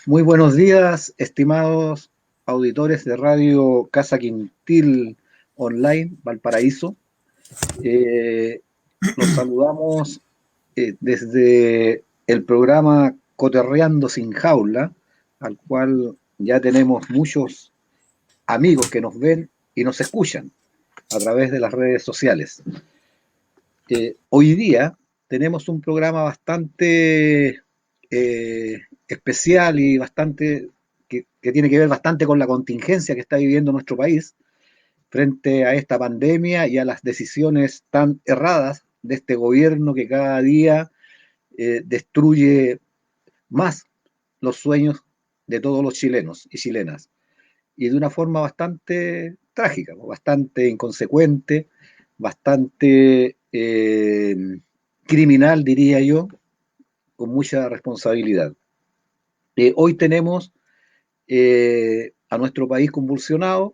Muy buenos días, estimados auditores de Radio Casa Quintil Online, Valparaíso. Eh, los saludamos desde el programa Coterreando sin Jaula, al cual ya tenemos muchos amigos que nos ven y nos escuchan a través de las redes sociales. Hoy día tenemos un programa bastante especial y bastante que tiene que ver bastante con la contingencia que está viviendo nuestro país frente a esta pandemia y a las decisiones tan erradas de este gobierno que cada día destruye más los sueños de todos los chilenos y chilenas, y de una forma bastante trágica, bastante inconsecuente, bastante criminal, diría yo, con mucha responsabilidad. Hoy tenemos a nuestro país convulsionado.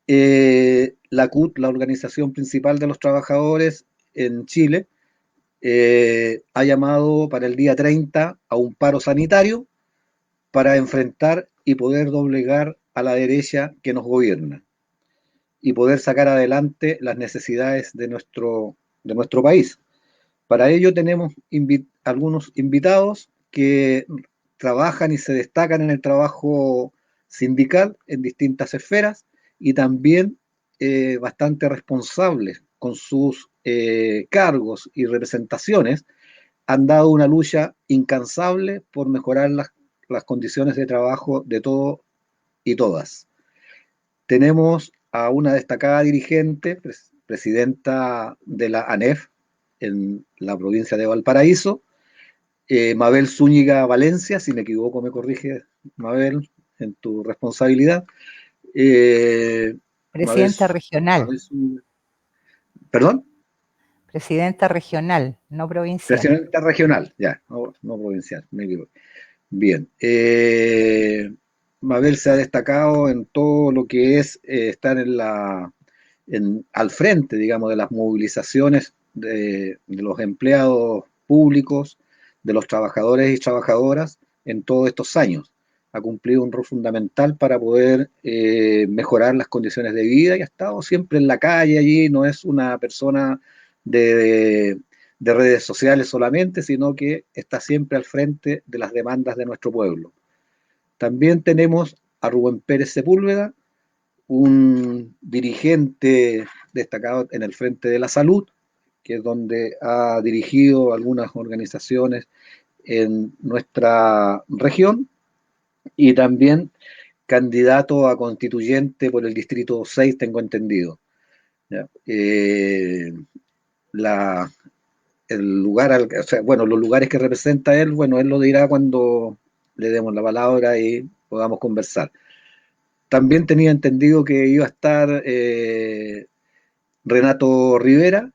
La CUT, la organización principal de los trabajadores en Chile, ha llamado para el día 30 a un paro sanitario para enfrentar y poder doblegar a la derecha que nos gobierna y poder sacar adelante las necesidades de nuestro país. Para ello tenemos algunos invitados que trabajan y se destacan en el trabajo sindical en distintas esferas y también bastante responsables con sus cargos y representaciones, han dado una lucha incansable por mejorar las condiciones de trabajo de todos y todas. Tenemos a una destacada dirigente, presidenta de la ANEF en la provincia de Valparaíso, Mabel Zúñiga Valencia, si me equivoco me corrige Mabel en tu responsabilidad. Mabel, Presidenta regional. Mabel Zúñiga, ¿perdón? Presidenta regional, no provincial. Presidenta regional, ya, no, no provincial, me equivoco. Bien. Mabel se ha destacado en todo lo que es estar al frente, digamos, de las movilizaciones de los empleados públicos, de los trabajadores y trabajadoras en todos estos años. Ha cumplido un rol fundamental para poder mejorar las condiciones de vida y ha estado siempre en la calle allí, no es una persona de, de redes sociales solamente, sino que está siempre al frente de las demandas de nuestro pueblo. También tenemos a Rubén Pérez Sepúlveda, un dirigente destacado en el Frente de la Salud, que es donde ha dirigido algunas organizaciones en nuestra región, y también candidato a constituyente por el Distrito 6, tengo entendido. ¿Ya? La, el lugar, o sea, bueno, los lugares que representa él, bueno, él lo dirá cuando le demos la palabra y podamos conversar. También tenía entendido que iba a estar Renato Rivera,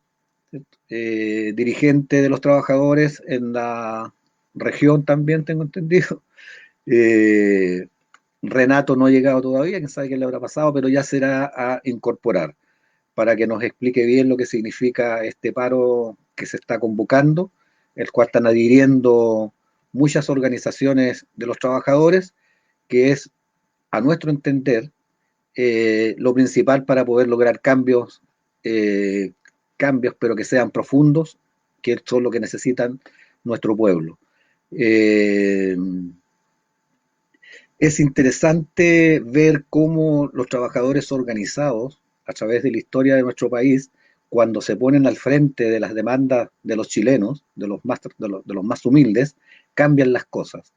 dirigente de los trabajadores en la región también, tengo entendido. Eh, Renato no ha llegado todavía, quién sabe qué le habrá pasado, pero ya será a incorporar para que nos explique bien lo que significa este paro que se está convocando, el cual están adhiriendo muchas organizaciones de los trabajadores, que es, a nuestro entender, lo principal para poder lograr eh, cambios, pero que sean profundos, que son lo que necesitan nuestro pueblo. Eh, es interesante ver cómo los trabajadores organizados a través de la historia de nuestro país, cuando se ponen al frente de las demandas de los chilenos, de los más humildes, cambian las cosas.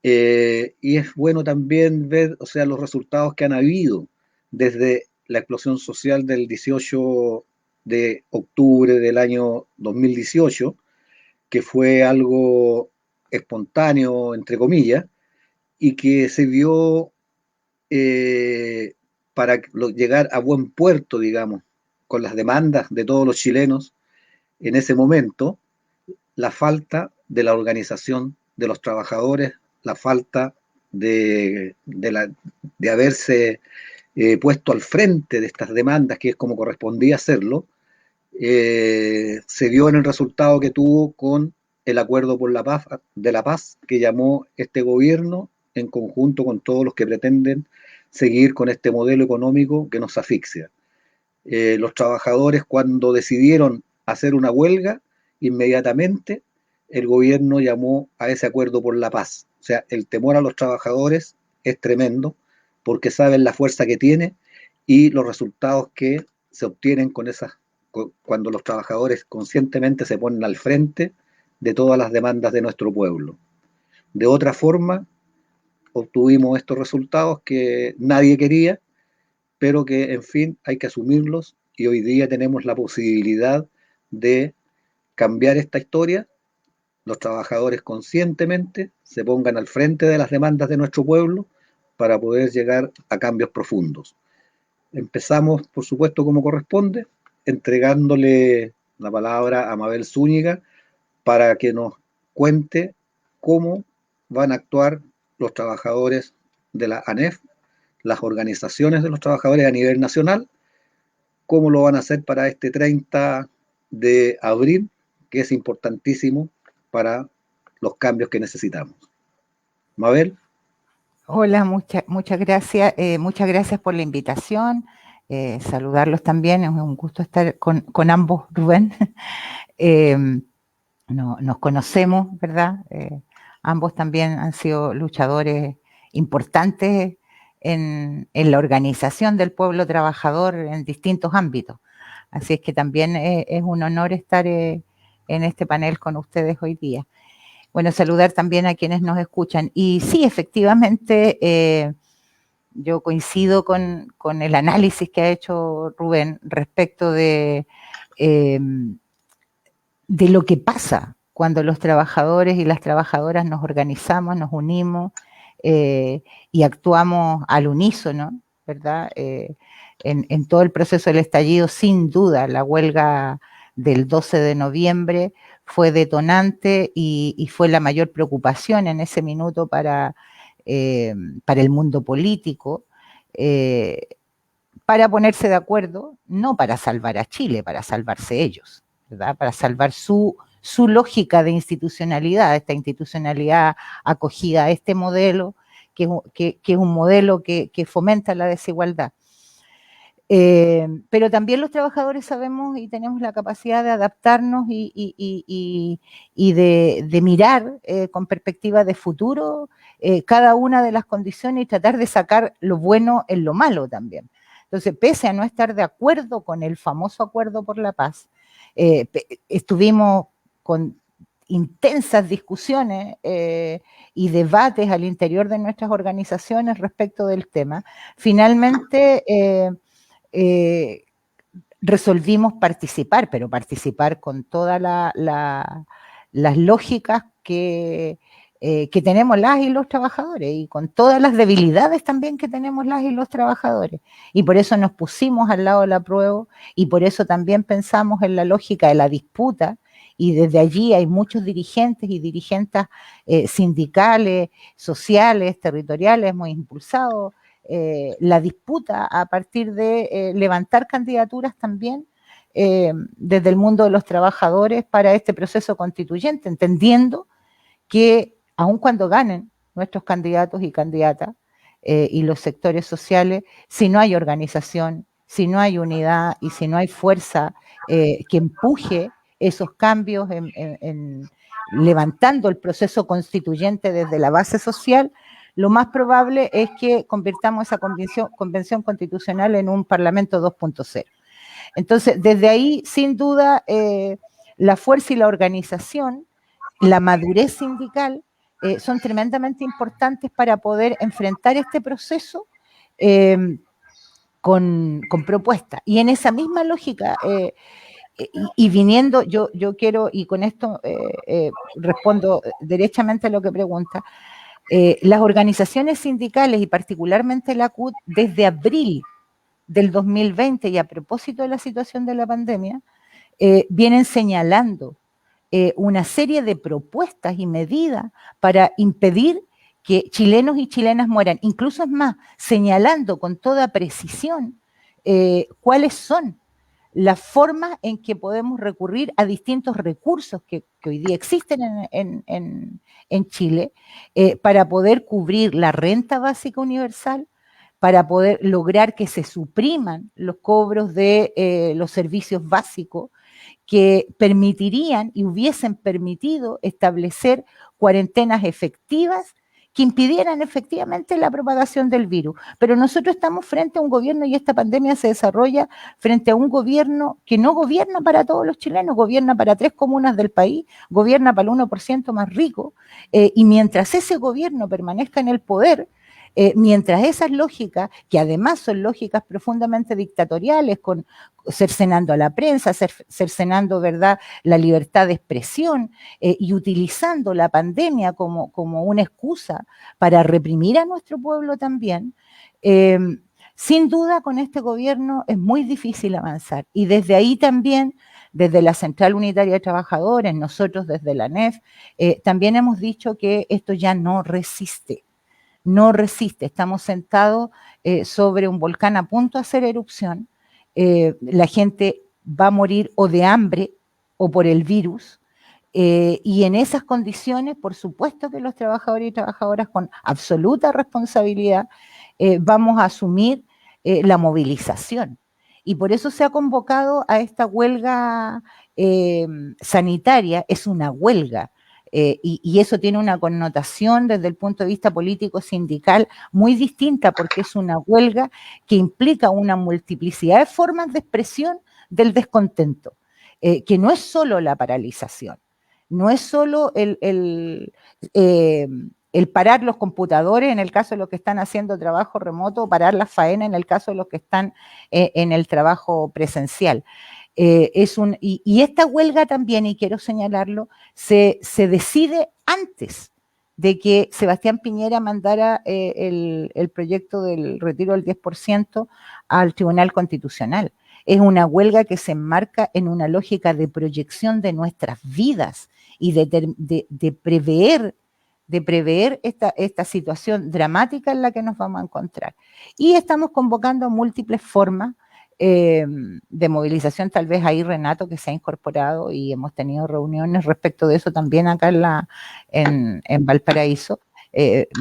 Y es bueno también ver, o sea, los resultados que han habido desde la explosión social del 18 de octubre del año 2018, que fue algo espontáneo, entre comillas, y que se vio eh, para llegar a buen puerto, digamos, con las demandas de todos los chilenos en ese momento, la falta de la organización de los trabajadores, la falta de haberse puesto al frente de estas demandas, que es como correspondía hacerlo, se vio en el resultado que tuvo con el acuerdo por la paz, de la paz que llamó este gobierno en conjunto con todos los que pretenden seguir con este modelo económico que nos asfixia. Los trabajadores, cuando decidieron hacer una huelga, inmediatamente el gobierno llamó a ese acuerdo por la paz. O sea, el temor a los trabajadores es tremendo porque saben la fuerza que tiene y los resultados que se obtienen con esas, cuando los trabajadores conscientemente se ponen al frente de todas las demandas de nuestro pueblo. De otra forma, obtuvimos estos resultados que nadie quería, pero que, en fin, hay que asumirlos y hoy día tenemos la posibilidad de cambiar esta historia. Los trabajadores conscientemente se pongan al frente de las demandas de nuestro pueblo para poder llegar a cambios profundos. Empezamos, por supuesto, como corresponde, entregándole la palabra a Mabel Zúñiga para que nos cuente cómo van a actuar los trabajadores de la ANEF, las organizaciones de los trabajadores a nivel nacional, cómo lo van a hacer para este 30 de abril, que es importantísimo para los cambios que necesitamos. Mabel. Hola, muchas gracias por la invitación. Saludarlos también, es un gusto estar con ambos, Rubén. Nos conocemos, ¿verdad? Ambos también han sido luchadores importantes en la organización del pueblo trabajador en distintos ámbitos. Así es que también es un honor estar en este panel con ustedes hoy día. Bueno, saludar también a quienes nos escuchan. Y sí, efectivamente, yo coincido con el análisis que ha hecho Rubén respecto de lo que pasa cuando los trabajadores y las trabajadoras nos organizamos, nos unimos y actuamos al unísono, ¿verdad? En todo el proceso del estallido, sin duda, la huelga del 12 de noviembre fue detonante y fue la mayor preocupación en ese minuto para el mundo político, para ponerse de acuerdo, no para salvar a Chile, para salvarse ellos, ¿verdad? Para salvar su lógica de institucionalidad, esta institucionalidad acogida a este modelo, que es un modelo que fomenta la desigualdad. Pero también los trabajadores sabemos y tenemos la capacidad de adaptarnos y de mirar con perspectiva de futuro cada una de las condiciones y tratar de sacar lo bueno en lo malo también. Entonces, pese a no estar de acuerdo con el famoso acuerdo por la paz, estuvimos con intensas discusiones y debates al interior de nuestras organizaciones respecto del tema. Finalmente, resolvimos participar, pero participar con todas las lógicas que tenemos las y los trabajadores y con todas las debilidades también que tenemos las y los trabajadores. Y por eso nos pusimos al lado de la prueba y por eso también pensamos en la lógica de la disputa y desde allí hay muchos dirigentes y dirigentes sindicales, sociales, territoriales, hemos impulsado la disputa a partir de levantar candidaturas también desde el mundo de los trabajadores para este proceso constituyente, entendiendo que aun cuando ganen nuestros candidatos y candidatas y los sectores sociales, si no hay organización, si no hay unidad y si no hay fuerza que empuje esos cambios levantando el proceso constituyente desde la base social, lo más probable es que convirtamos esa convención constitucional en un Parlamento 2.0. Entonces, desde ahí, sin duda, la fuerza y la organización, la madurez sindical, son tremendamente importantes para poder enfrentar este proceso con propuestas. Y en esa misma lógica, y viniendo, yo quiero, y con esto respondo derechamente a lo que pregunta, las organizaciones sindicales y particularmente la CUT, desde abril del 2020 y a propósito de la situación de la pandemia, vienen señalando una serie de propuestas y medidas para impedir que chilenos y chilenas mueran. Incluso es más, señalando con toda precisión cuáles son las formas en que podemos recurrir a distintos recursos que hoy día existen en Chile para poder cubrir la renta básica universal, para poder lograr que se supriman los cobros de los servicios básicos que permitirían y hubiesen permitido establecer cuarentenas efectivas que impidieran efectivamente la propagación del virus. Pero nosotros estamos frente a un gobierno, y esta pandemia se desarrolla frente a un gobierno que no gobierna para todos los chilenos, gobierna para 3 comunas del país, gobierna para el 1% más rico, y mientras ese gobierno permanezca en el poder, mientras esas lógicas, que además son lógicas profundamente dictatoriales, cercenando a la prensa, cercenando, ¿verdad?, la libertad de expresión, y utilizando la pandemia como una excusa para reprimir a nuestro pueblo también, sin duda con este gobierno es muy difícil avanzar. Y desde ahí también, desde la Central Unitaria de Trabajadores, nosotros desde la ANEF, también hemos dicho que esto ya no resiste. No resiste, estamos sentados sobre un volcán a punto de hacer erupción, la gente va a morir o de hambre o por el virus, y en esas condiciones, por supuesto que los trabajadores y trabajadoras con absoluta responsabilidad vamos a asumir la movilización. Y por eso se ha convocado a esta huelga sanitaria, es una huelga. Y eso tiene una connotación desde el punto de vista político sindical muy distinta, porque es una huelga que implica una multiplicidad de formas de expresión del descontento, que no es solo la paralización, no es solo el parar los computadores en el caso de los que están haciendo trabajo remoto, o parar la faena en el caso de los que están en el trabajo presencial. Y esta huelga también, y quiero señalarlo, se decide antes de que Sebastián Piñera mandara el proyecto del retiro del 10% al Tribunal Constitucional. Es una huelga que se enmarca en una lógica de proyección de nuestras vidas y de prever esta situación dramática en la que nos vamos a encontrar. Y estamos convocando múltiples formas de movilización. Tal vez ahí Renato, que se ha incorporado, y hemos tenido reuniones respecto de eso también acá en Valparaíso,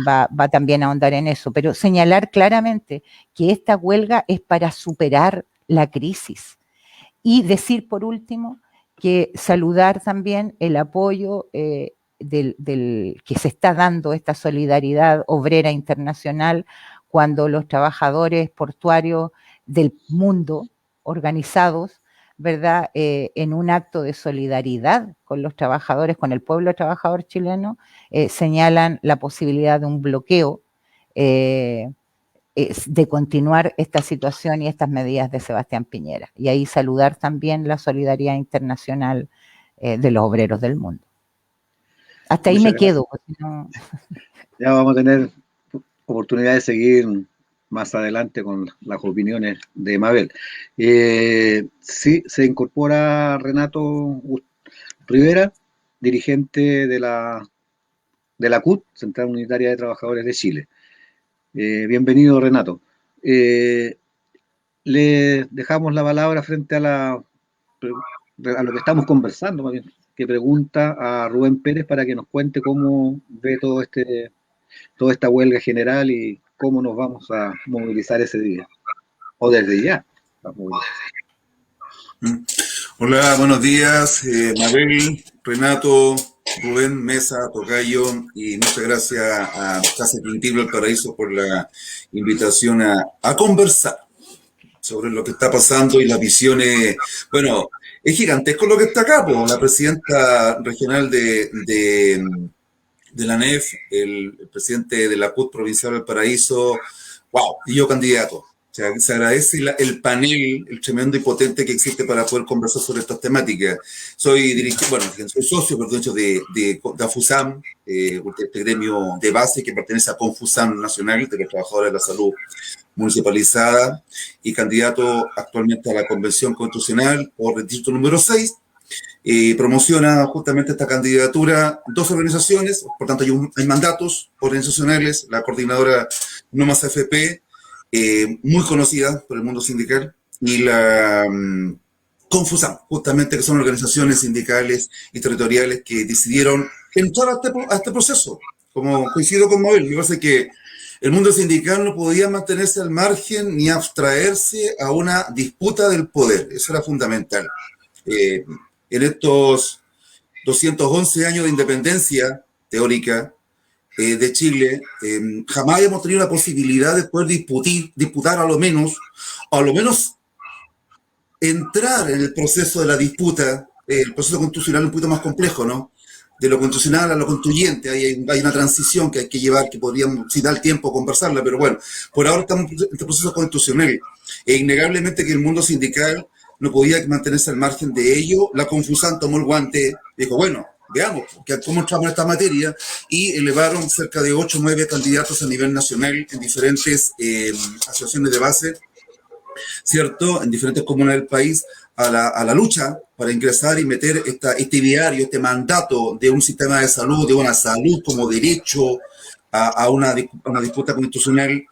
va también a ahondar en eso, pero señalar claramente que esta huelga es para superar la crisis. Y decir por último que saludar también el apoyo del que se está dando, esta solidaridad obrera internacional, cuando los trabajadores portuarios del mundo organizados, ¿verdad?, en un acto de solidaridad con los trabajadores, con el pueblo trabajador chileno, señalan la posibilidad de un bloqueo de continuar esta situación y estas medidas de Sebastián Piñera. Y ahí saludar también la solidaridad internacional de los obreros del mundo. Hasta ahí me quedo. No... Ya vamos a tener oportunidad de seguir más adelante con las opiniones de Mabel. Sí, se incorpora Renato Rivera, dirigente de la CUT, Central Unitaria de Trabajadores de Chile. Bienvenido, Renato. Le dejamos la palabra frente a lo que estamos conversando, más bien, que pregunta a Rubén Pérez para que nos cuente cómo ve toda esta huelga general y cómo nos vamos a movilizar ese día, o desde ya. Hola, buenos días, Mabel, Renato, Rubén, Mesa, Tocayo, y muchas gracias a Casa Quintil Valparaíso por la invitación a conversar sobre lo que está pasando y las visiones. Bueno, es gigantesco lo que está acá, pues, la presidenta regional de la ANEF, el presidente de la CUT Provincial Valparaíso, wow, y yo candidato. O sea, se agradece el panel, el tremendo y potente que existe para poder conversar sobre estas temáticas. Soy socio, de AFUSAM, este gremio de base que pertenece a CONFUSAM Nacional, de los trabajadores de la salud municipalizada, y candidato actualmente a la Convención Constitucional por el distrito número 6. Promociona justamente esta candidatura 2 organizaciones, por tanto hay mandatos organizacionales, la coordinadora No Más AFP, muy conocida por el mundo sindical, y la Confusam, justamente, que son organizaciones sindicales y territoriales que decidieron entrar a este proceso. Como coincido con Mabel, me parece que el mundo sindical no podía mantenerse al margen ni abstraerse a una disputa del poder. Eso era fundamental. En estos 211 años de independencia teórica de Chile, jamás hemos tenido la posibilidad de poder disputar a lo menos entrar en el proceso de la disputa. El proceso constitucional es un poquito más complejo, ¿no? De lo constitucional a lo constituyente, hay una transición que hay que llevar, que podríamos, si da el tiempo, conversarla, pero bueno, por ahora estamos en este proceso constitucional. E innegablemente que el mundo sindical no podía mantenerse al margen de ello. La Confusam tomó el guante, dijo, bueno, veamos cómo entramos en esta materia, y elevaron cerca de 8 o 9 candidatos a nivel nacional en diferentes asociaciones de base, ¿cierto?, en diferentes comunas del país, a la lucha para ingresar y meter este ideario, este mandato de un sistema de salud, de una salud como derecho a una disputa constitucional.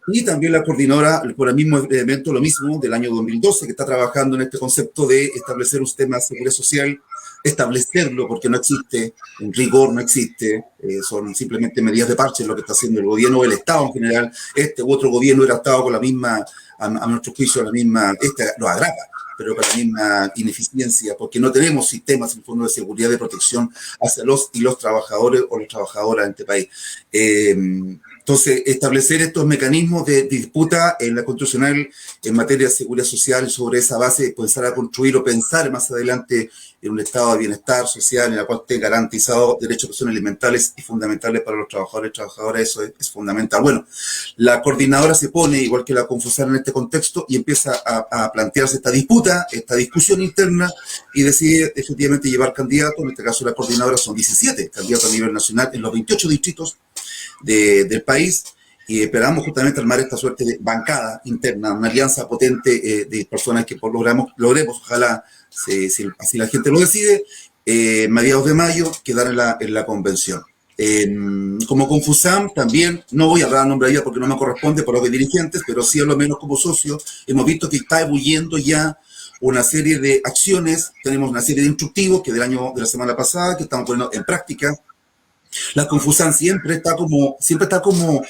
Y también la coordinadora, por el mismo evento, lo mismo, del año 2012, que está trabajando en este concepto de establecer un sistema de seguridad social, establecerlo, porque no existe, en rigor no existe, son simplemente medidas de parche lo que está haciendo el gobierno o el Estado en general. Este u otro gobierno hubiera estado con la misma, a nuestro juicio, la misma, lo agrava, pero con la misma ineficiencia, porque no tenemos sistemas en fondo de seguridad, de protección hacia los y los trabajadores o las trabajadoras en este país. Entonces, establecer estos mecanismos de disputa en la constitucional en materia de seguridad social, sobre esa base, comenzar a construir o pensar más adelante en un estado de bienestar social en el cual estén garantizados derechos que son elementales y fundamentales para los trabajadores y trabajadoras. Eso es fundamental. Bueno, la coordinadora se pone, igual que la Confusam, en este contexto y empieza a plantearse esta disputa, esta discusión interna, y decide efectivamente llevar candidatos. En este caso, la coordinadora son 17 candidatos a nivel nacional en los 28 distritos del país, y esperamos justamente armar esta suerte de bancada interna, una alianza potente de personas que logremos, ojalá, si así la gente lo decide, mediados de mayo, quedar en la convención. Como Confusam, también, no voy a hablar a nombre de ella porque no me corresponde por los dirigentes, pero sí a lo menos como socio, hemos visto que está ebulliendo ya una serie de acciones. Tenemos una serie de instructivos que de la semana pasada, que estamos poniendo en práctica. La Confusam siempre está como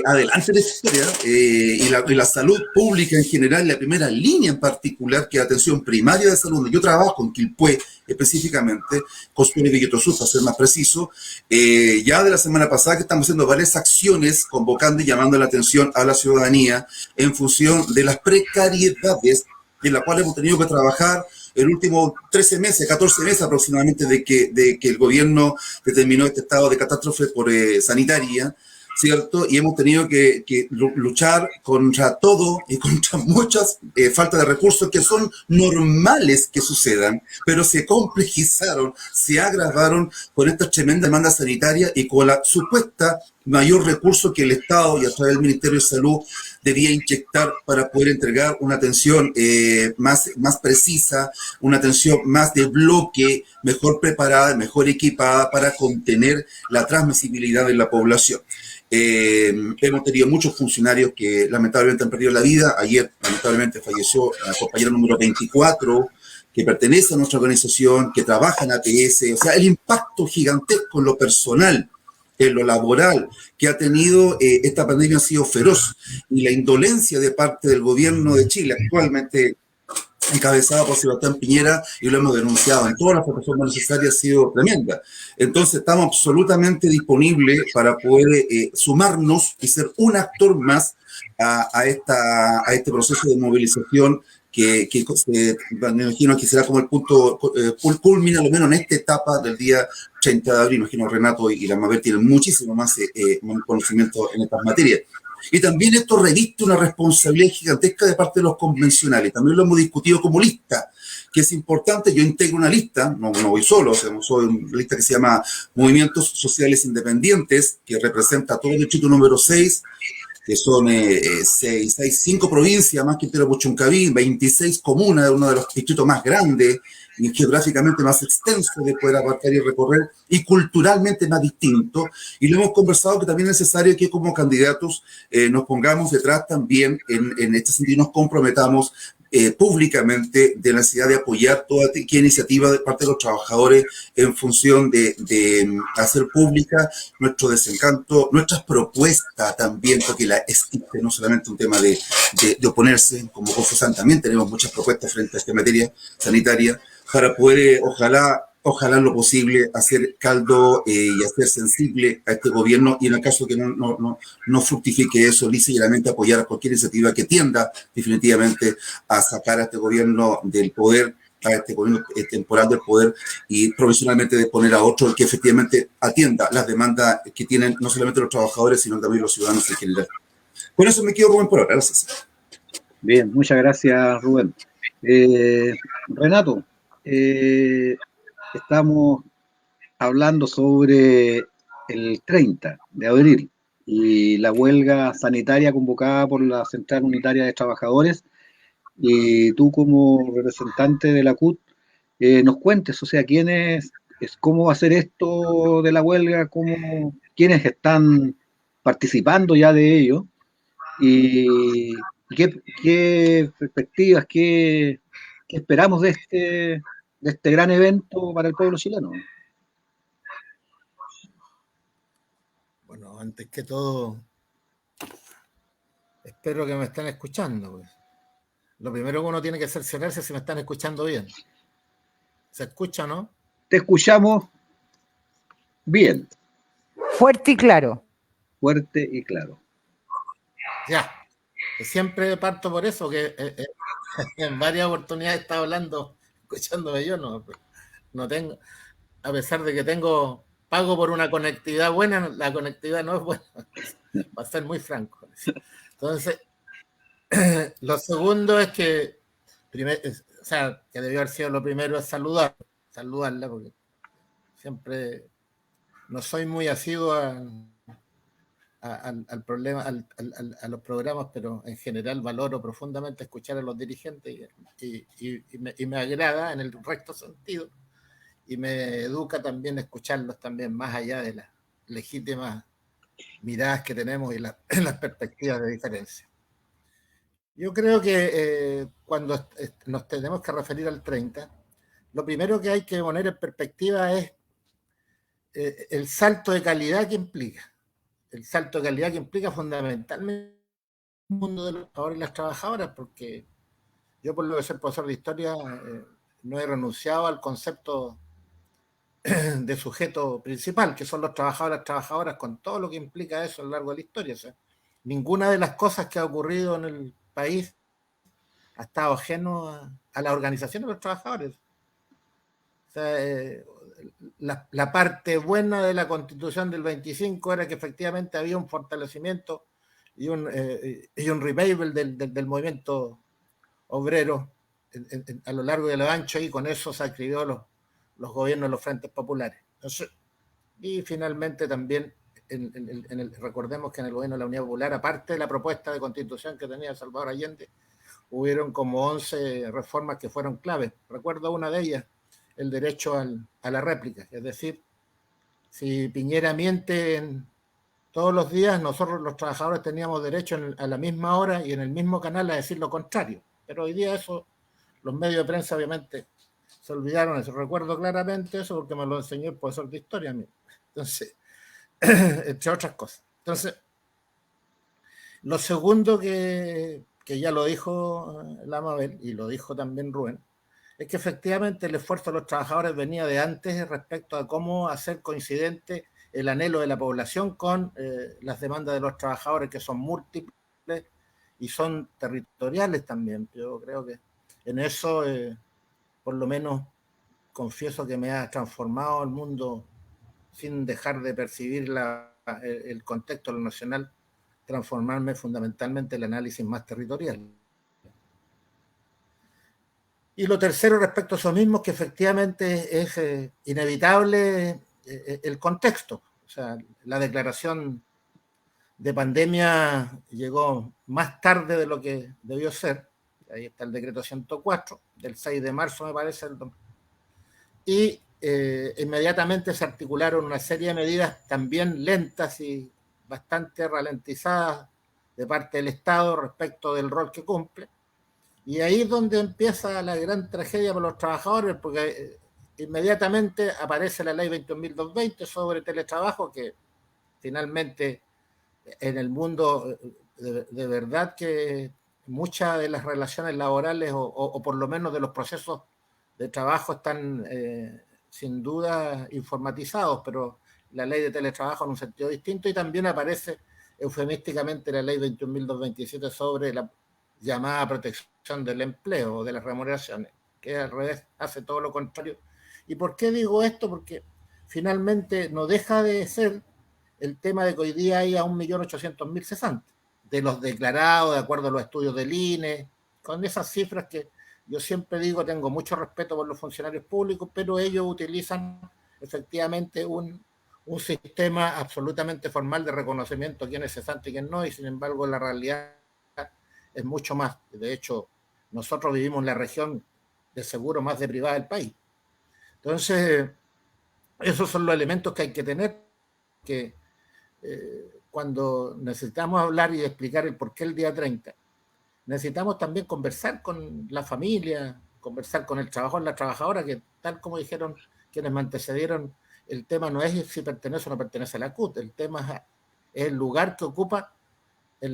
adelante de esta historia, y la salud pública en general, la primera línea en particular, que es atención primaria de salud, donde yo trabajo en Quilpué específicamente, Cosquín y Villeto Sur, para ser más preciso. Ya de la semana pasada que estamos haciendo varias acciones, convocando y llamando la atención a la ciudadanía en función de las precariedades en las cuales hemos tenido que trabajar el último 13 meses, 14 meses aproximadamente, de que el gobierno determinó este estado de catástrofe sanitaria, ¿cierto? Y hemos tenido que luchar contra todo y contra muchas faltas de recursos que son normales que sucedan, pero se complejizaron, se agravaron con esta tremenda demanda sanitaria y con la supuesta mayor recurso que el Estado y a través del Ministerio de Salud debía inyectar para poder entregar una atención más precisa, una atención más de bloque, mejor preparada, mejor equipada para contener la transmisibilidad de la población. Hemos tenido muchos funcionarios que lamentablemente han perdido la vida. Ayer lamentablemente falleció la compañera número 24, que pertenece a nuestra organización, que trabaja en APS. O sea, el impacto gigantesco en lo personal, en lo laboral, que ha tenido esta pandemia ha sido feroz, y la indolencia de parte del gobierno de Chile, actualmente encabezada por Sebastián Piñera, y lo hemos denunciado en todas las plataformas necesarias, ha sido tremenda. Entonces estamos absolutamente disponibles para poder sumarnos y ser un actor más a este proceso de movilización que me imagino que será como el punto culmina, al menos en esta etapa del día 30 de abril. Imagino Renato y la Mabel tienen muchísimo más conocimiento en estas materias. Y también esto reviste una responsabilidad gigantesca de parte de los convencionales. También lo hemos discutido como lista, que es importante. Yo integro una lista, no voy solo, soy una lista que se llama Movimientos Sociales Independientes, que representa todo el distrito número 6, que son 5 provincias, más Quintero Puchuncaví, 26 comunas, uno de los distritos más grandes y geográficamente más extenso de poder abarcar y recorrer, y culturalmente más distinto. Y lo hemos conversado que también es necesario que como candidatos nos pongamos detrás también en este sentido, nos comprometamos públicamente de la necesidad de apoyar toda aquella iniciativa de parte de los trabajadores en función de hacer pública nuestro desencanto, nuestras propuestas también, porque existe no solamente un tema de oponerse, como Confusan también tenemos muchas propuestas frente a esta materia sanitaria, para poder, ojalá en lo posible, hacer caldo y hacer sensible a este gobierno, y en el caso que no fructifique eso, lisa y llanamente apoyar a cualquier iniciativa que tienda definitivamente a sacar a este gobierno del poder, a este gobierno temporal del poder, y provisionalmente de poner a otro que efectivamente atienda las demandas que tienen no solamente los trabajadores, sino también los ciudadanos en general. Con eso me quedo, Rubén, por ahora. Gracias. Bien, muchas gracias, Rubén. Renato, estamos hablando sobre el 30 de abril y la huelga sanitaria convocada por la Central Unitaria de Trabajadores, y tú como representante de la CUT nos cuentes, o sea, cómo va a ser esto de la huelga, quiénes están participando ya de ello, y qué perspectivas, qué esperamos de este gran evento para el pueblo chileno. Bueno, antes que todo, espero que me estén escuchando. Pues. Lo primero que uno tiene que cerciorarse si me están escuchando bien. ¿Se escucha o no? Te escuchamos bien. Fuerte y claro. Fuerte y claro. Ya. Siempre parto por eso, que en varias oportunidades he estado hablando, escuchándome yo, no tengo, a pesar de que pago por una conectividad buena, la conectividad no es buena, va a ser muy franco. Entonces, lo segundo es que, que debió haber sido lo primero es saludarla, porque siempre no soy muy asiduo al problema, a los programas, pero en general valoro profundamente escuchar a los dirigentes y me agrada en el recto sentido, y me educa también escucharlos también más allá de las legítimas miradas que tenemos y las perspectivas de diferencia. Yo creo que cuando nos tenemos que referir al 30, lo primero que hay que poner en perspectiva es el salto de calidad que implica. El salto de calidad que implica fundamentalmente el mundo de los trabajadores y las trabajadoras, porque yo, por lo que soy profesor de historia, no he renunciado al concepto de sujeto principal, que son los trabajadores y las trabajadoras, con todo lo que implica eso a lo largo de la historia. O sea, ninguna de las cosas que ha ocurrido en el país ha estado ajeno a la organización de los trabajadores. O sea, la parte buena de la Constitución del 25 era que efectivamente había un fortalecimiento y un revival del movimiento obrero a lo largo y a lo ancho, y con eso se escribió los gobiernos de los frentes populares. Entonces, y finalmente también recordemos que en el gobierno de la Unidad Popular, aparte de la propuesta de constitución que tenía Salvador Allende, hubieron como 11 reformas que fueron claves. Recuerdo una de ellas, el derecho a la réplica, es decir, si Piñera miente todos los días, nosotros los trabajadores teníamos derecho a la misma hora y en el mismo canal a decir lo contrario, pero hoy día eso, los medios de prensa obviamente se olvidaron eso. Recuerdo claramente eso porque me lo enseñó el profesor de historia a mí. Entonces, entre otras cosas. Entonces, lo segundo que ya lo dijo la Mabel y lo dijo también Rubén, es que efectivamente el esfuerzo de los trabajadores venía de antes respecto a cómo hacer coincidente el anhelo de la población con las demandas de los trabajadores, que son múltiples y son territoriales también. Yo creo que en eso, por lo menos, confieso que me ha transformado el mundo sin dejar de percibir el contexto de lo nacional, transformarme fundamentalmente en el análisis más territorial. Y lo tercero respecto a eso mismo, que efectivamente es inevitable el contexto. O sea, la declaración de pandemia llegó más tarde de lo que debió ser. Ahí está el decreto 104 del 6 de marzo, me parece. Y inmediatamente se articularon una serie de medidas también lentas y bastante ralentizadas de parte del Estado respecto del rol que cumple. Y ahí es donde empieza la gran tragedia para los trabajadores, porque inmediatamente aparece la ley 21.220 sobre teletrabajo, que finalmente en el mundo de verdad que muchas de las relaciones laborales o por lo menos de los procesos de trabajo están sin duda informatizados, pero la ley de teletrabajo en un sentido distinto, y también aparece eufemísticamente la ley 21.227 sobre la llamada protección del empleo o de las remuneraciones, que al revés hace todo lo contrario. ¿Y por qué digo esto? Porque finalmente no deja de ser el tema de que hoy día hay a 1.800.000 cesantes, de los declarados, de acuerdo a los estudios del INE, con esas cifras que yo siempre digo, tengo mucho respeto por los funcionarios públicos, pero ellos utilizan efectivamente un sistema absolutamente formal de reconocimiento de quién es cesante y quién no, y sin embargo la realidad es mucho más. De hecho, nosotros vivimos en la región de seguro más deprivada del país. Entonces, esos son los elementos que hay que tener, que cuando necesitamos hablar y explicar el por qué el día 30, necesitamos también conversar con la familia, conversar con el trabajador, la trabajadora, que tal como dijeron quienes me antecedieron, el tema no es si pertenece o no pertenece a la CUT, el tema es el lugar que ocupa en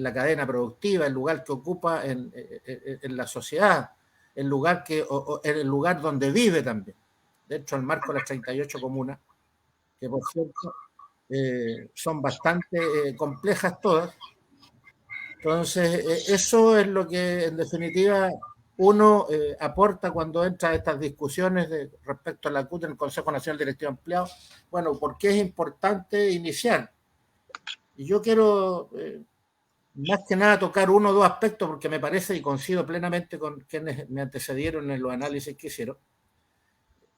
la cadena productiva, el lugar que ocupa en la sociedad, el lugar en el lugar donde vive también. Dentro del marco de las 38 comunas, que por cierto son bastante complejas todas. Entonces, eso es lo que en definitiva uno aporta cuando entra a estas discusiones respecto a la CUT en el Consejo Nacional Directivo de Empleados. Bueno, ¿por qué es importante iniciar? Y yo quiero más que nada tocar uno o dos aspectos, porque me parece y coincido plenamente con quienes me antecedieron en los análisis que hicieron.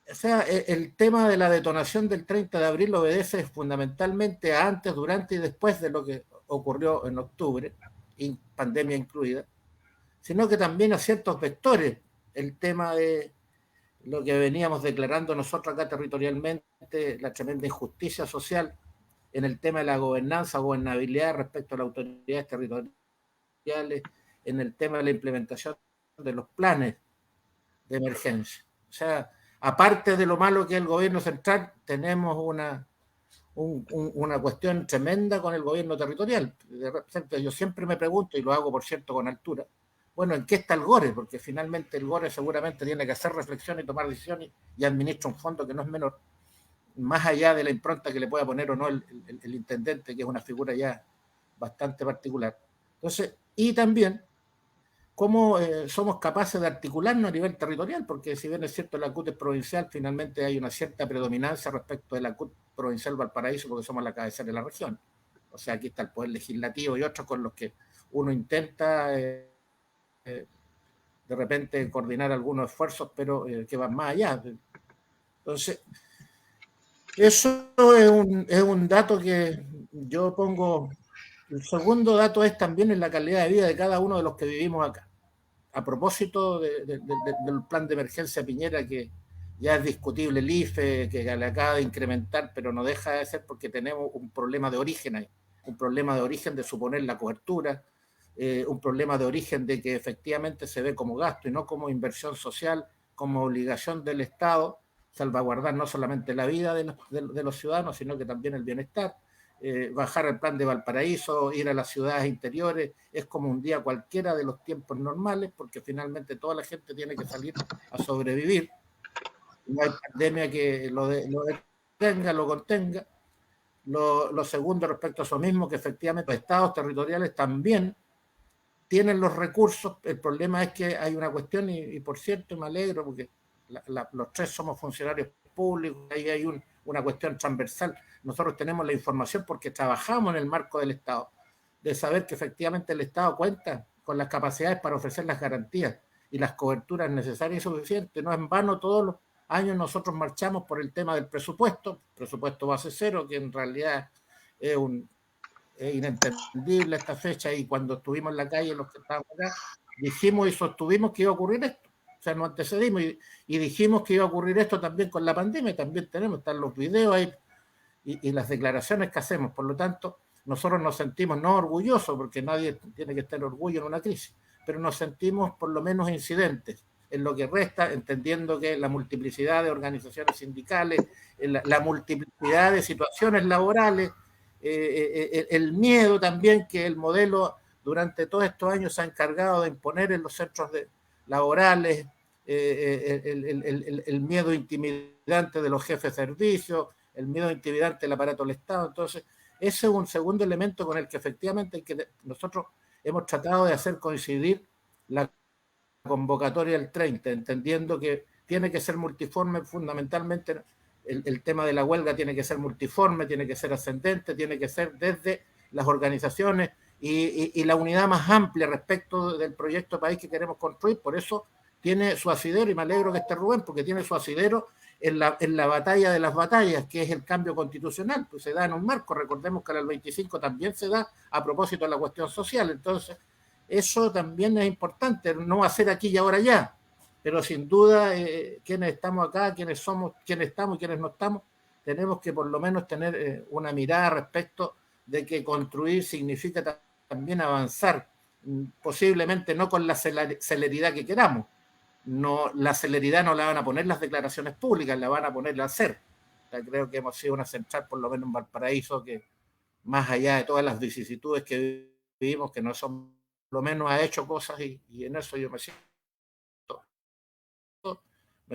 O sea, el tema de la detonación del 30 de abril obedece fundamentalmente a antes, durante y después de lo que ocurrió en octubre, pandemia incluida, sino que también a ciertos vectores. El tema de lo que veníamos declarando nosotros acá territorialmente, la tremenda injusticia social en el tema de la gobernanza, gobernabilidad respecto a las autoridades territoriales, en el tema de la implementación de los planes de emergencia. O sea, aparte de lo malo que es el gobierno central, tenemos una cuestión tremenda con el gobierno territorial. Yo siempre me pregunto, y lo hago por cierto con altura, bueno, ¿en qué está el GORE? Porque finalmente el GORE seguramente tiene que hacer reflexión y tomar decisiones y administra un fondo que no es menor, más allá de la impronta que le pueda poner o no el intendente, que es una figura ya bastante particular. Entonces, y también cómo somos capaces de articularnos a nivel territorial, porque si bien es cierto la CUT es provincial, finalmente hay una cierta predominancia respecto de la CUT provincial Valparaíso, porque somos la cabecera de la región. O sea, aquí está el Poder Legislativo y otros con los que uno intenta de repente coordinar algunos esfuerzos, pero que van más allá. Entonces, eso es un dato que yo pongo. El segundo dato es también en la calidad de vida de cada uno de los que vivimos acá. A propósito del plan de emergencia Piñera, que ya es discutible el IFE, que le acaba de incrementar, pero no deja de ser porque tenemos un problema de origen ahí, un problema de origen de suponer la cobertura, un problema de origen de que efectivamente se ve como gasto y no como inversión social, como obligación del Estado, salvaguardar no solamente la vida de los ciudadanos, sino que también el bienestar. Bajar al plan de Valparaíso, ir a las ciudades interiores, es como un día cualquiera de los tiempos normales, porque finalmente toda la gente tiene que salir a sobrevivir. No hay pandemia que lo detenga, lo contenga. Lo segundo respecto a eso mismo, que efectivamente los estados territoriales también tienen los recursos. El problema es que hay una cuestión, y por cierto me alegro, porque los tres somos funcionarios públicos, ahí hay una cuestión transversal. Nosotros tenemos la información porque trabajamos en el marco del Estado, de saber que efectivamente el Estado cuenta con las capacidades para ofrecer las garantías y las coberturas necesarias y suficientes. No en vano todos los años nosotros marchamos por el tema del presupuesto base cero, que en realidad es inentendible esta fecha, y cuando estuvimos en la calle, los que estábamos acá, dijimos y sostuvimos que iba a ocurrir esto. O sea, nos antecedimos y dijimos que iba a ocurrir esto también con la pandemia. También están los videos ahí y las declaraciones que hacemos. Por lo tanto, nosotros nos sentimos no orgullosos, porque nadie tiene que estar orgullo en una crisis, pero nos sentimos por lo menos incidentes en lo que resta, entendiendo que la multiplicidad de organizaciones sindicales, la multiplicidad de situaciones laborales, el miedo también que el modelo durante todos estos años se ha encargado de imponer en los centros laborales, el miedo intimidante de los jefes de servicio, el miedo intimidante del aparato del Estado. Entonces, ese es un segundo elemento con el que efectivamente nosotros hemos tratado de hacer coincidir la convocatoria del 30, entendiendo que tiene que ser multiforme, fundamentalmente el tema de la huelga tiene que ser multiforme, tiene que ser ascendente, tiene que ser desde las organizaciones y la unidad más amplia respecto del proyecto de país que queremos construir. Por eso tiene su asidero, y me alegro que esté Rubén, porque tiene su asidero en la batalla de las batallas, que es el cambio constitucional, pues se da en un marco. Recordemos que el 25 también se da a propósito de la cuestión social. Entonces, eso también es importante, no hacer aquí y ahora ya, pero sin duda quienes estamos acá, quienes somos, quienes estamos y quienes no estamos, tenemos que por lo menos tener una mirada respecto de que construir significa también avanzar, posiblemente no con la celeridad que queramos. No, la celeridad no la van a poner las declaraciones públicas, la van a poner al hacer. O sea, creo que hemos sido una central, por lo menos en Valparaíso, que más allá de todas las vicisitudes que vivimos, que no son, por lo menos ha hecho cosas, y en eso yo me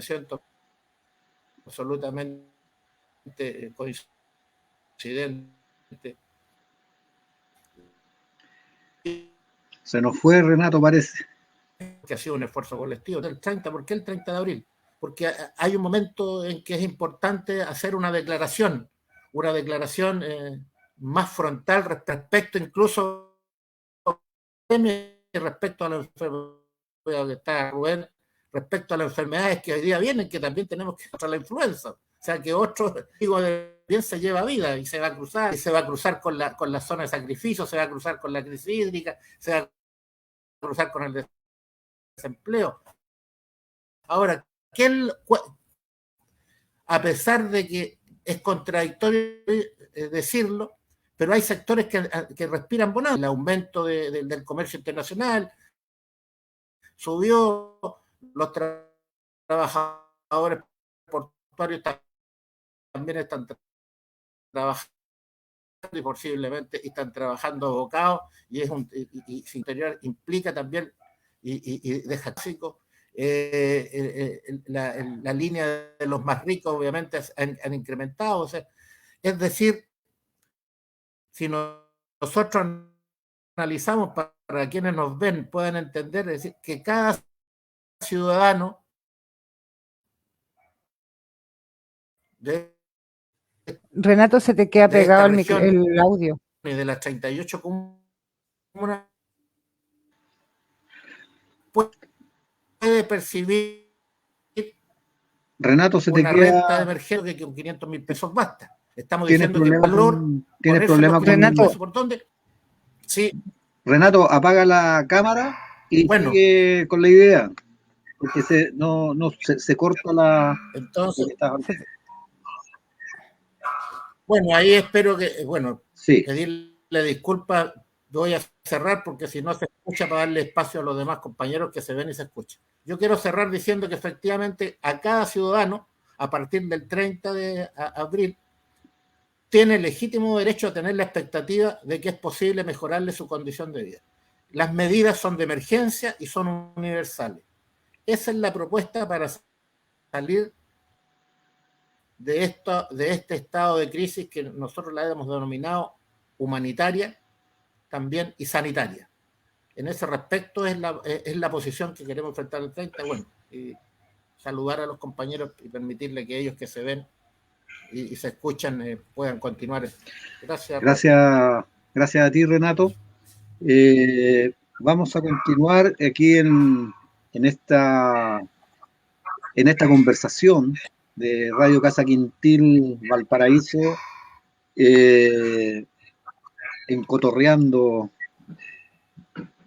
siento absolutamente coincidente. Se nos fue Renato, parece. Que ha sido un esfuerzo colectivo del 30. ¿Por qué el 30 de abril? Porque hay un momento en que es importante hacer una declaración más frontal respecto incluso respecto a la enfermedad que está Rubén, respecto a las enfermedades que hoy día vienen, que también tenemos que contra la influenza. O sea, que otro tipo de bien se lleva vida y se va a cruzar con la zona de sacrificio, se va a cruzar con la crisis hídrica, se va a cruzar con el desempleo. Ahora, a pesar de que es contradictorio decirlo, pero hay sectores que respiran bonanza. El aumento del comercio internacional subió, los trabajadores portuarios también están trabajando y posiblemente están trabajando abocados, y su interior implica también y deja básico. La línea de los más ricos obviamente han incrementado. O sea, es decir, si nosotros analizamos para quienes nos ven puedan entender, es decir, que cada ciudadano Renato, se te queda pegado el audio. De las 38 comunas puede percibir Renato, se te una queda... renta de emergencia que con 500.000 pesos basta. Estamos diciendo que el valor... ¿Tienes problema con Renato? ¿Por dónde? Sí. Renato, apaga la cámara y sigue con la idea, porque se corta la... Entonces, bueno, ahí espero que, sí. Pedirle disculpas. Voy a cerrar porque si no se escucha, para darle espacio a los demás compañeros que se ven y se escuchan. Yo quiero cerrar diciendo que efectivamente a cada ciudadano, a partir del 30 de abril, tiene legítimo derecho a tener la expectativa de que es posible mejorarle su condición de vida. Las medidas son de emergencia y son universales. Esa es la propuesta para salir de este estado de crisis que nosotros la hemos denominado humanitaria también y sanitaria. En ese respecto es la posición que queremos enfrentar el 30. Bueno, y saludar a los compañeros y permitirle que ellos que se ven y se escuchan puedan continuar. Gracias a ti, Renato. Vamos a continuar aquí en esta conversación de Radio Casa Quintil Valparaíso, encotorreando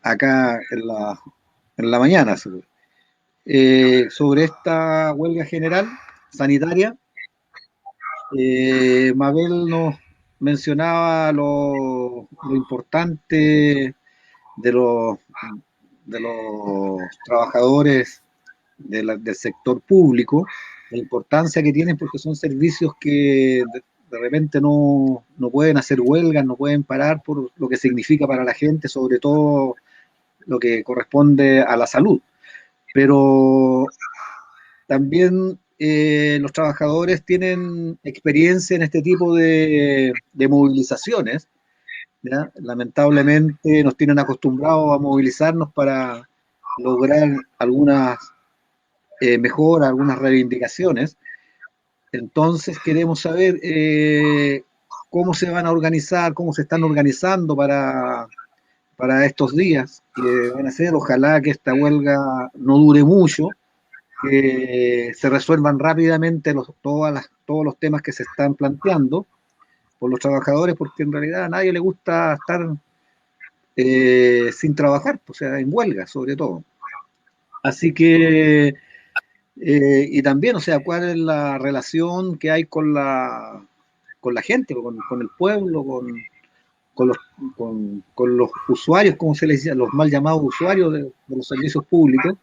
acá en la mañana sobre esta huelga general sanitaria. Mabel nos mencionaba lo importante de de los trabajadores del sector público, la importancia que tienen porque son servicios que de repente no pueden hacer huelgas, no pueden parar por lo que significa para la gente, sobre todo lo que corresponde a la salud. Pero también los trabajadores tienen experiencia en este tipo de movilizaciones, ¿ya? Lamentablemente nos tienen acostumbrados a movilizarnos para lograr algunas mejoras, algunas reivindicaciones. Entonces queremos saber cómo se van a organizar, cómo se están organizando para estos días que van a ser. Ojalá que esta huelga no dure mucho, que se resuelvan rápidamente todos los temas que se están planteando por los trabajadores, porque en realidad a nadie le gusta estar sin trabajar, o sea, en huelga sobre todo. Así que, y también, o sea, cuál es la relación que hay con la gente, con el pueblo, con los usuarios, como se les dice, los mal llamados usuarios de los servicios públicos,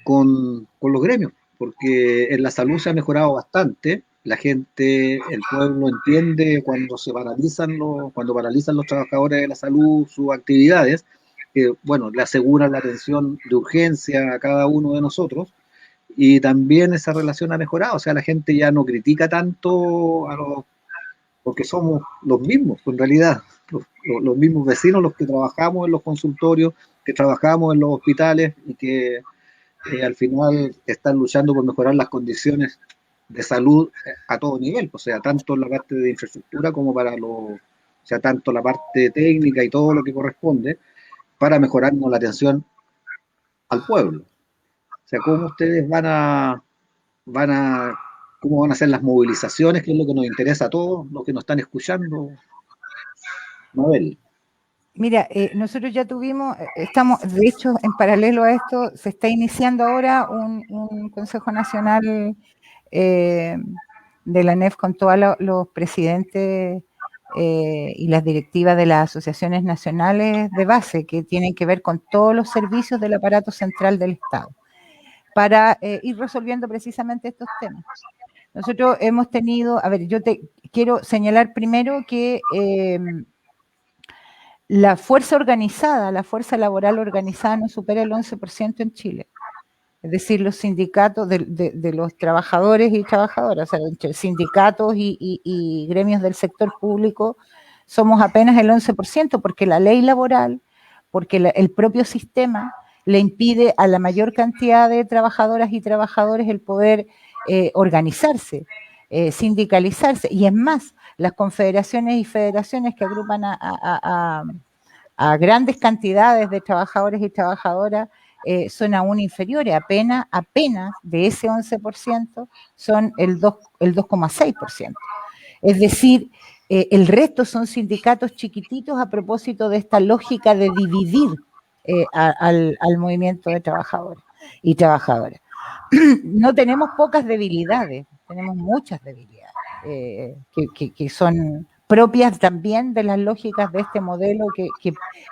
con los gremios, porque en la salud se ha mejorado bastante. La gente, el pueblo entiende cuando paralizan los trabajadores de la salud sus actividades, que bueno, le aseguran la atención de urgencia a cada uno de nosotros, y también esa relación ha mejorado, o sea, la gente ya no critica tanto porque somos los mismos, en realidad, los mismos vecinos los que trabajamos en los consultorios, que trabajamos en los hospitales y que al final están luchando por mejorar las condiciones de salud a todo nivel, o sea, tanto en la parte de infraestructura como o sea, tanto la parte técnica y todo lo que corresponde para mejorarnos la atención al pueblo. O sea, cómo ustedes cómo van a hacer las movilizaciones, que es lo que nos interesa a todos, los que nos están escuchando. Mabel. Mira, nosotros ya estamos, de hecho, en paralelo a esto, se está iniciando ahora un Consejo Nacional de la NEF con todos los presidentes y las directivas de las asociaciones nacionales de base que tienen que ver con todos los servicios del aparato central del Estado, para ir resolviendo precisamente estos temas. Nosotros hemos tenido, a ver, yo te quiero señalar primero que la fuerza organizada, la fuerza laboral organizada no supera el 11% en Chile. Es decir, los sindicatos de los trabajadores y trabajadoras, o sea, entre sindicatos y gremios del sector público, somos apenas el 11%, porque la ley laboral, porque el propio sistema le impide a la mayor cantidad de trabajadoras y trabajadores el poder organizarse, sindicalizarse, y es más, las confederaciones y federaciones que agrupan a grandes cantidades de trabajadores y trabajadoras son aún inferiores, apenas de ese 11% son el 2,6%. Es decir, el resto son sindicatos chiquititos a propósito de esta lógica de dividir al movimiento de trabajadores y trabajadoras. No tenemos pocas debilidades, tenemos muchas debilidades que son propias también de las lógicas de este modelo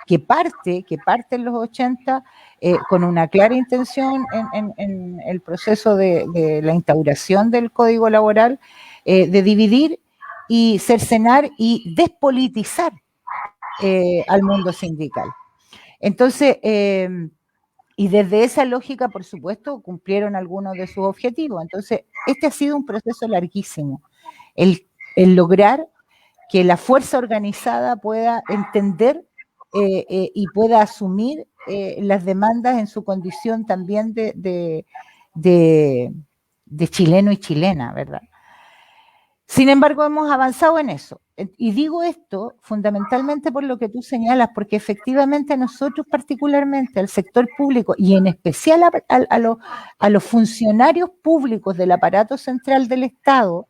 que parte en los 80 con una clara intención en el proceso de la instauración del Código Laboral, de dividir y cercenar y despolitizar al mundo sindical. Entonces, y desde esa lógica, por supuesto, cumplieron algunos de sus objetivos. Entonces, este ha sido un proceso larguísimo. El lograr que la fuerza organizada pueda entender y pueda asumir las demandas en su condición también de chileno y chilena, ¿verdad? Sin embargo, hemos avanzado en eso. Y digo esto fundamentalmente por lo que tú señalas, porque efectivamente nosotros particularmente, al sector público y en especial a los funcionarios públicos del aparato central del Estado,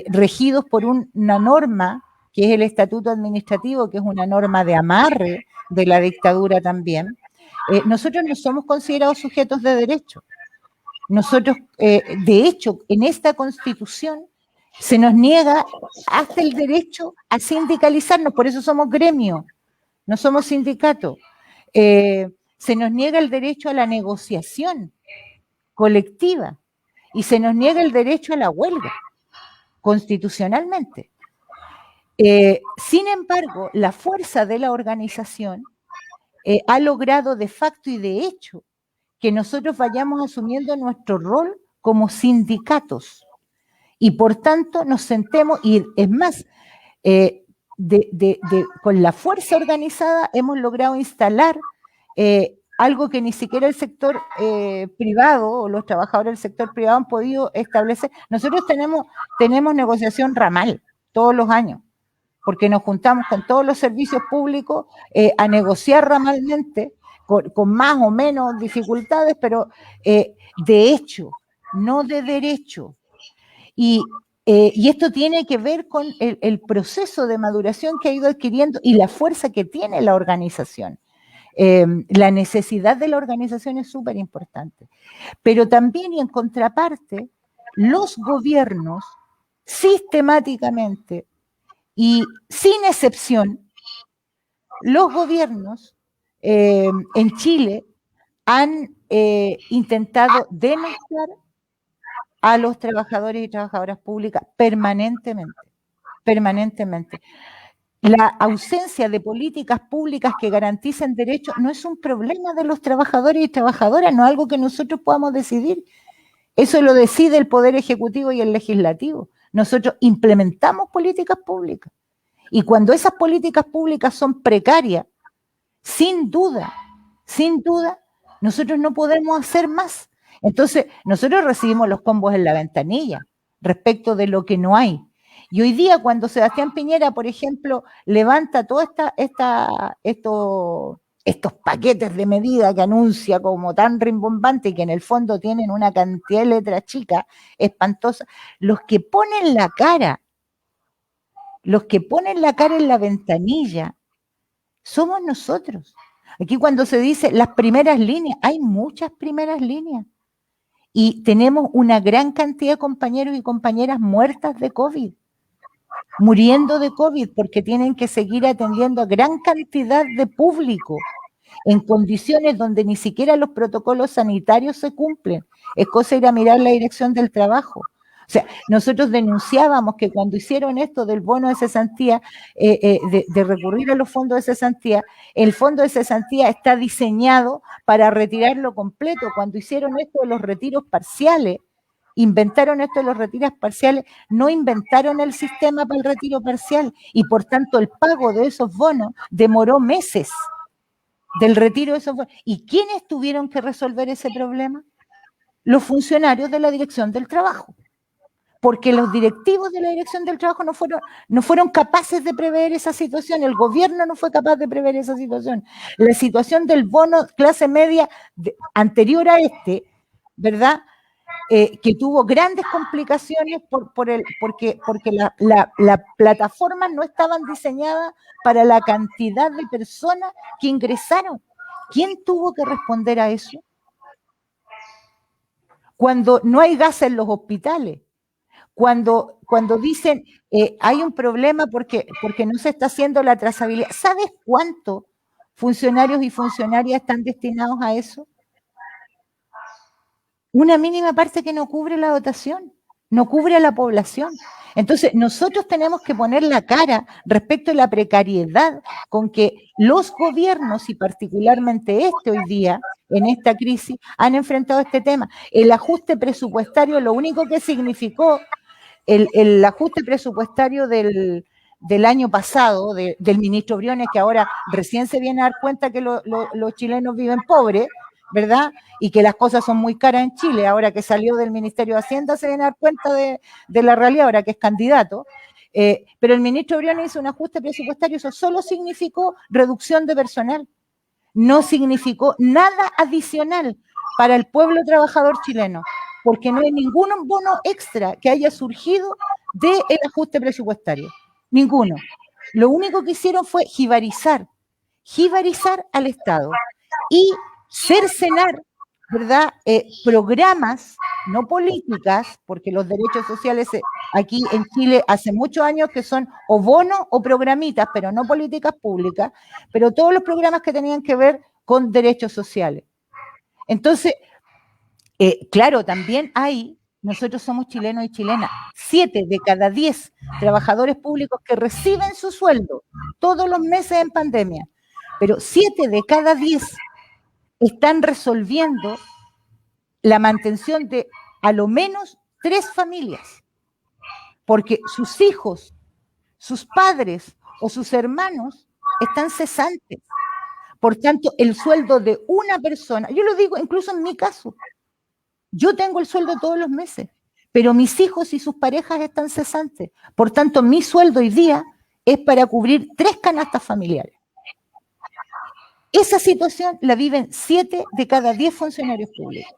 regidos por una norma que es el Estatuto Administrativo, que es una norma de amarre de la dictadura también, nosotros no somos considerados sujetos de derecho. Nosotros, de hecho, en esta Constitución se nos niega hasta el derecho a sindicalizarnos, por eso somos gremio, no somos sindicato. Se nos niega el derecho a la negociación colectiva y se nos niega el derecho a la huelga constitucionalmente. Sin embargo, la fuerza de la organización ha logrado de facto y de hecho que nosotros vayamos asumiendo nuestro rol como sindicatos y por tanto nos sentemos, y es más, con la fuerza organizada hemos logrado instalar algo que ni siquiera el sector privado o los trabajadores del sector privado han podido establecer. Nosotros tenemos negociación ramal todos los años, porque nos juntamos con todos los servicios públicos a negociar ramalmente, con más o menos dificultades, pero de hecho, no de derecho. Y esto tiene que ver con el proceso de maduración que ha ido adquiriendo y la fuerza que tiene la organización. La necesidad de la organización es súper importante. Pero también y en contraparte, los gobiernos sistemáticamente y sin excepción, los gobiernos en Chile han intentado denunciar a los trabajadores y trabajadoras públicas permanentemente. La ausencia de políticas públicas que garanticen derechos no es un problema de los trabajadores y trabajadoras, no es algo que nosotros podamos decidir. Eso lo decide el Poder Ejecutivo y el Legislativo. Nosotros implementamos políticas públicas. Y cuando esas políticas públicas son precarias, sin duda, nosotros no podemos hacer más. Entonces, nosotros recibimos los combos en la ventanilla respecto de lo que no hay. Y hoy día, cuando Sebastián Piñera, por ejemplo, levanta todos estos paquetes de medidas que anuncia como tan rimbombante y que en el fondo tienen una cantidad de letras chicas espantosa, los que ponen la cara en la ventanilla somos nosotros. Aquí cuando se dice las primeras líneas, hay muchas primeras líneas. Y tenemos una gran cantidad de compañeros y compañeras muertas de COVID, muriendo de COVID porque tienen que seguir atendiendo a gran cantidad de público en condiciones donde ni siquiera los protocolos sanitarios se cumplen. Es cosa ir a mirar la Dirección del Trabajo. O sea, nosotros denunciábamos que cuando hicieron esto del bono de cesantía, de recurrir a los fondos de cesantía, el fondo de cesantía está diseñado para retirarlo completo. Cuando hicieron esto de los retiros parciales, inventaron esto de los retiros parciales, no inventaron el sistema para el retiro parcial y por tanto el pago de esos bonos demoró meses del retiro de esos bonos. ¿Y quiénes tuvieron que resolver ese problema? Los funcionarios de la Dirección del Trabajo. Porque los directivos de la Dirección del Trabajo no fueron capaces de prever esa situación, el gobierno no fue capaz de prever esa situación. La situación del bono clase media anterior a ¿verdad? Que tuvo grandes complicaciones porque las plataformas no estaban diseñadas para la cantidad de personas que ingresaron. ¿Quién tuvo que responder a eso? Cuando no hay gas en los hospitales, cuando dicen hay un problema porque no se está haciendo la trazabilidad. ¿Sabes cuántos funcionarios y funcionarias están destinados a eso? Una mínima parte que no cubre la dotación, no cubre a la población. Entonces, nosotros tenemos que poner la cara respecto a la precariedad con que los gobiernos, y particularmente hoy día, en esta crisis, han enfrentado este tema. El ajuste presupuestario, lo único que significó el ajuste presupuestario del año pasado, del ministro Briones, que ahora recién se viene a dar cuenta que los chilenos viven pobres, ¿verdad? Y que las cosas son muy caras en Chile, ahora que salió del Ministerio de Hacienda se viene a dar cuenta de la realidad, ahora que es candidato. Pero el ministro Briones hizo un ajuste presupuestario, eso solo significó reducción de personal, no significó nada adicional para el pueblo trabajador chileno, porque no hay ningún bono extra que haya surgido del ajuste presupuestario, ninguno. Lo único que hicieron fue jibarizar al Estado y cercenar ¿verdad? Programas, no políticas, porque los derechos sociales aquí en Chile hace muchos años que son o bonos o programitas, pero no políticas públicas, pero todos los programas que tenían que ver con derechos sociales. Entonces, claro, también nosotros somos chilenos y chilenas, 7 de cada 10 trabajadores públicos que reciben su sueldo todos los meses en pandemia, pero 7 de cada 10 están resolviendo la mantención de a lo menos 3 familias, porque sus hijos, sus padres o sus hermanos están cesantes. Por tanto, el sueldo de una persona, yo lo digo incluso en mi caso, yo tengo el sueldo todos los meses, pero mis hijos y sus parejas están cesantes. Por tanto, mi sueldo hoy día es para cubrir 3 canastas familiares. Esa situación la viven 7 de cada 10 funcionarios públicos,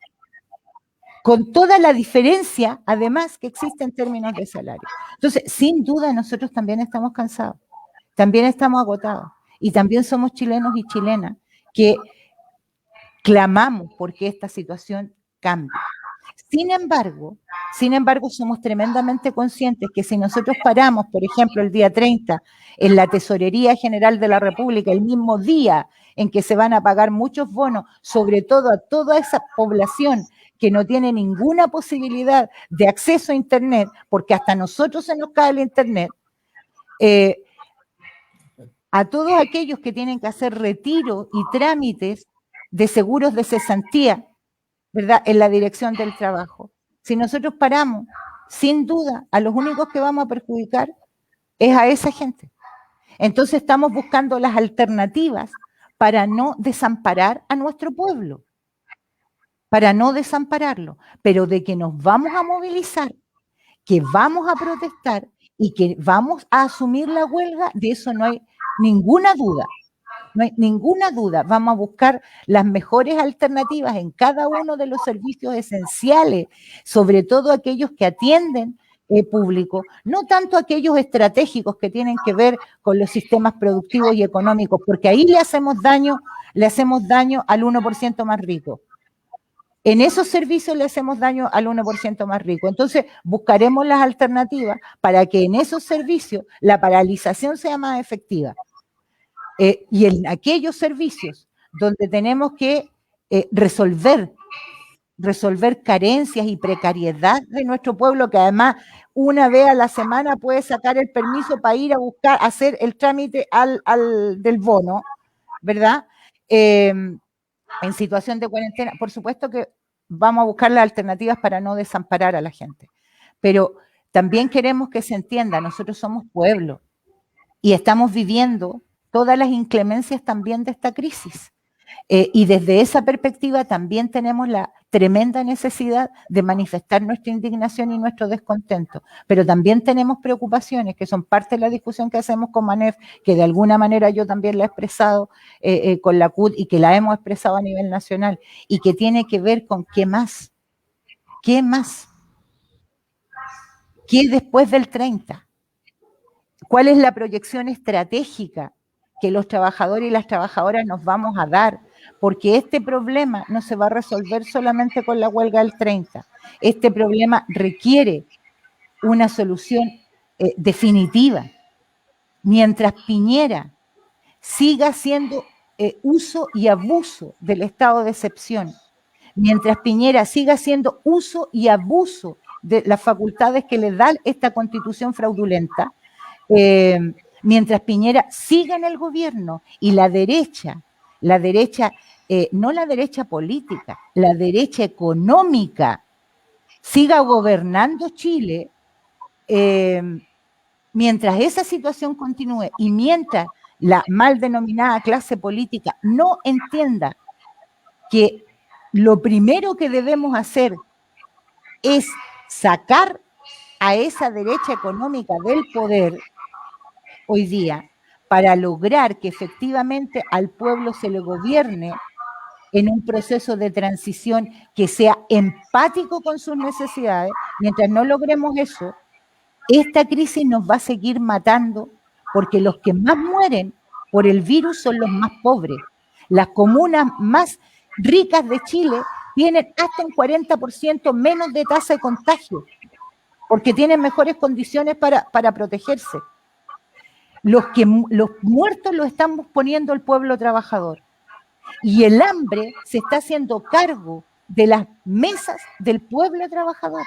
con toda la diferencia, además, que existe en términos de salario. Entonces, sin duda, nosotros también estamos cansados, también estamos agotados, y también somos chilenos y chilenas que clamamos porque esta situación cambie. Sin embargo, somos tremendamente conscientes que si nosotros paramos, por ejemplo, el día 30, en la Tesorería General de la República, el mismo día en que se van a pagar muchos bonos, sobre todo a toda esa población que no tiene ninguna posibilidad de acceso a Internet, porque hasta a nosotros se nos cae el Internet, a todos aquellos que tienen que hacer retiro y trámites de seguros de cesantía, ¿verdad?, en la dirección del trabajo. Si nosotros paramos, sin duda, a los únicos que vamos a perjudicar es a esa gente. Entonces estamos buscando las alternativas para no desamparar a nuestro pueblo, para no desampararlo, pero de que nos vamos a movilizar, que vamos a protestar y que vamos a asumir la huelga, de eso no hay ninguna duda. No hay ninguna duda, vamos a buscar las mejores alternativas en cada uno de los servicios esenciales, sobre todo aquellos que atienden público, no tanto aquellos estratégicos que tienen que ver con los sistemas productivos y económicos, porque ahí le hacemos daño al 1% más rico. En esos servicios le hacemos daño al 1% más rico. Entonces, buscaremos las alternativas para que en esos servicios la paralización sea más efectiva. Y en aquellos servicios donde tenemos que resolver carencias y precariedad de nuestro pueblo, que además una vez a la semana puede sacar el permiso para ir a buscar, hacer el trámite del bono, ¿verdad? En situación de cuarentena, por supuesto que vamos a buscar las alternativas para no desamparar a la gente, pero también queremos que se entienda, nosotros somos pueblo y estamos viviendo todas las inclemencias también de esta crisis. Y desde esa perspectiva también tenemos la tremenda necesidad de manifestar nuestra indignación y nuestro descontento, pero también tenemos preocupaciones que son parte de la discusión que hacemos con MANEF, que de alguna manera yo también la he expresado con la CUT y que la hemos expresado a nivel nacional, y que tiene que ver con qué más, qué después del 30, cuál es la proyección estratégica que los trabajadores y las trabajadoras nos vamos a dar, porque este problema no se va a resolver solamente con la huelga del 30. Este problema requiere una solución definitiva. Mientras Piñera siga haciendo uso y abuso del estado de excepción, mientras Piñera siga haciendo uso y abuso de las facultades que le da esta constitución fraudulenta, mientras Piñera siga en el gobierno y la derecha, no la derecha política, la derecha económica, siga gobernando Chile, mientras esa situación continúe y mientras la mal denominada clase política no entienda que lo primero que debemos hacer es sacar a esa derecha económica del poder hoy día, para lograr que efectivamente al pueblo se le gobierne en un proceso de transición que sea empático con sus necesidades. Mientras no logremos eso, esta crisis nos va a seguir matando, porque los que más mueren por el virus son los más pobres. Las comunas más ricas de Chile tienen hasta un 40% menos de tasa de contagio, porque tienen mejores condiciones para protegerse. Los muertos los estamos poniendo el pueblo trabajador. Y el hambre se está haciendo cargo de las mesas del pueblo trabajador.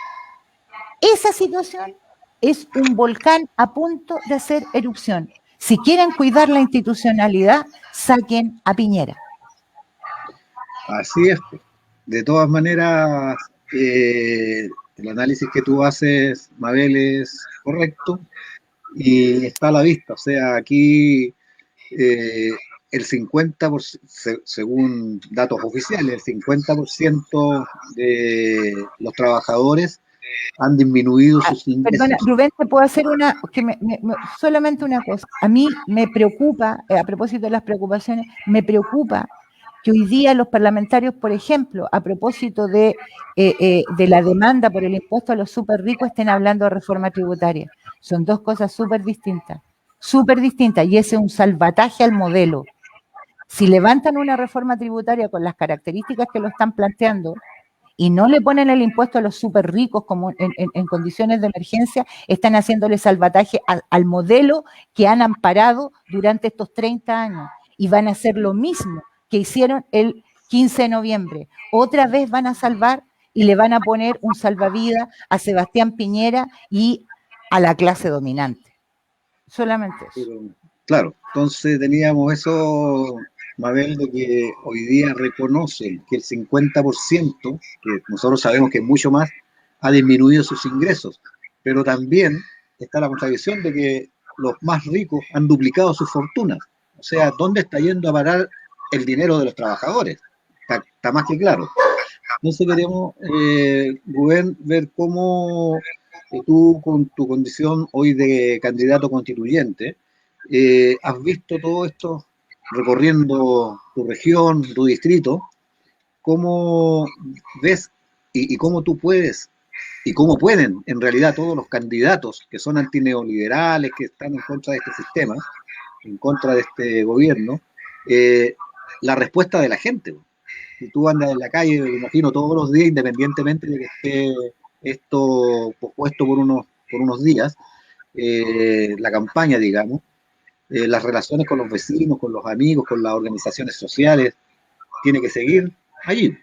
Esa situación es un volcán a punto de hacer erupción. Si quieren cuidar la institucionalidad, saquen a Piñera. Así es. De todas maneras, el análisis que tú haces, Mabel, es correcto y está a la vista. O sea, aquí el 50%, según datos oficiales, el 50% de los trabajadores han disminuido sus ingresos. Perdona, Rubén, ¿te puedo hacer solamente una cosa? A mí me preocupa, a propósito de las preocupaciones, me preocupa que hoy día los parlamentarios, por ejemplo, a propósito de la demanda por el impuesto a los súper ricos, estén hablando de reforma tributaria. Son dos cosas súper distintas, y ese es un salvataje al modelo. Si levantan una reforma tributaria con las características que lo están planteando y no le ponen el impuesto a los súper ricos como en condiciones de emergencia, están haciéndole salvataje al modelo que han amparado durante estos 30 años y van a hacer lo mismo que hicieron el 15 de noviembre. Otra vez van a salvar y le van a poner un salvavidas a Sebastián Piñera y a la clase dominante. Solamente eso. Claro, entonces teníamos eso, Mabel, de que hoy día reconocen que el 50%, que nosotros sabemos que es mucho más, ha disminuido sus ingresos, pero también está la contradicción de que los más ricos han duplicado sus fortunas. O sea, ¿dónde está yendo a parar el dinero de los trabajadores? Está más que claro. Entonces queremos, Rubén, ver cómo tú, con tu condición hoy de candidato constituyente, has visto todo esto recorriendo tu región, tu distrito. ¿Cómo ves y cómo tú puedes y cómo pueden en realidad todos los candidatos que son antineoliberales, que están en contra de este sistema, en contra de este gobierno, la respuesta de la gente? Si tú andas en la calle, me imagino, todos los días, independientemente de que esté esto pospuesto por unos días, la campaña, digamos, las relaciones con los vecinos, con los amigos, con las organizaciones sociales, tiene que seguir allí.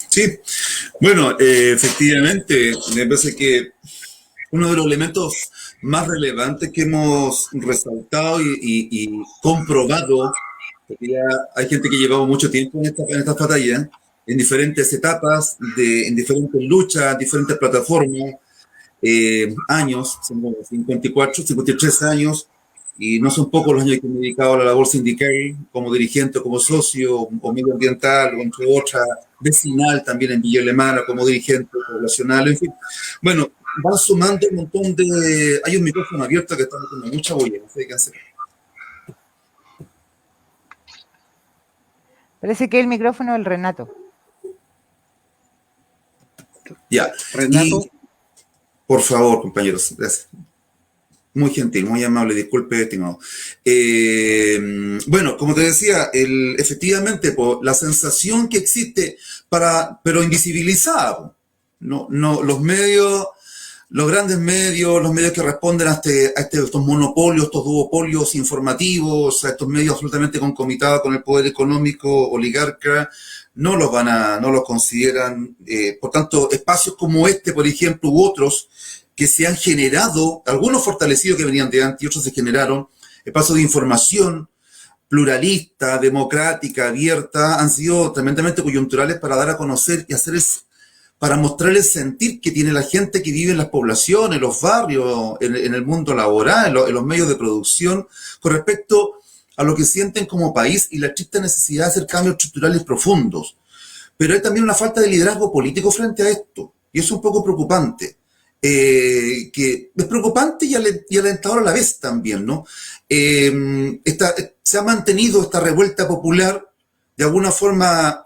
Sí, bueno, efectivamente, me parece que uno de los elementos más relevantes que hemos resaltado y comprobado, porque ya hay gente que llevaba mucho tiempo en esta batalla, en diferentes etapas, en diferentes luchas, diferentes plataformas, años, son como 54, 53 años, y no son pocos los años que me he dedicado a la labor sindical, como dirigente, como socio, o medioambiental, entre otras, vecinal también en Villa Alemana, como dirigente poblacional, en fin. Bueno, van sumando un montón de... Hay un micrófono abierto que está metiendo mucha bulla, no sé qué hacer. Parece que es el micrófono del Renato. Ya. Renato. Y, por favor, compañeros, gracias. Muy gentil, muy amable, disculpe, estimado. Bueno, como te decía, efectivamente, la sensación que existe, pero invisibilizada, no, los medios, los grandes medios, los medios que responden a estos monopolios, estos duopolios informativos, a estos medios absolutamente concomitados con el poder económico oligarca, no los consideran. Por tanto, espacios como este, por ejemplo, u otros, que se han generado, algunos fortalecidos que venían de antes y otros se generaron, espacios de información pluralista, democrática, abierta, han sido tremendamente coyunturales para dar a conocer y para mostrar el sentir que tiene la gente que vive en las poblaciones, en los barrios, en el mundo laboral, en los medios de producción, con respecto a lo que sienten como país y la triste necesidad de hacer cambios estructurales profundos. Pero hay también una falta de liderazgo político frente a esto, y eso es un poco preocupante. Que es preocupante y alentador a la vez también, ¿no? Se ha mantenido esta revuelta popular de alguna forma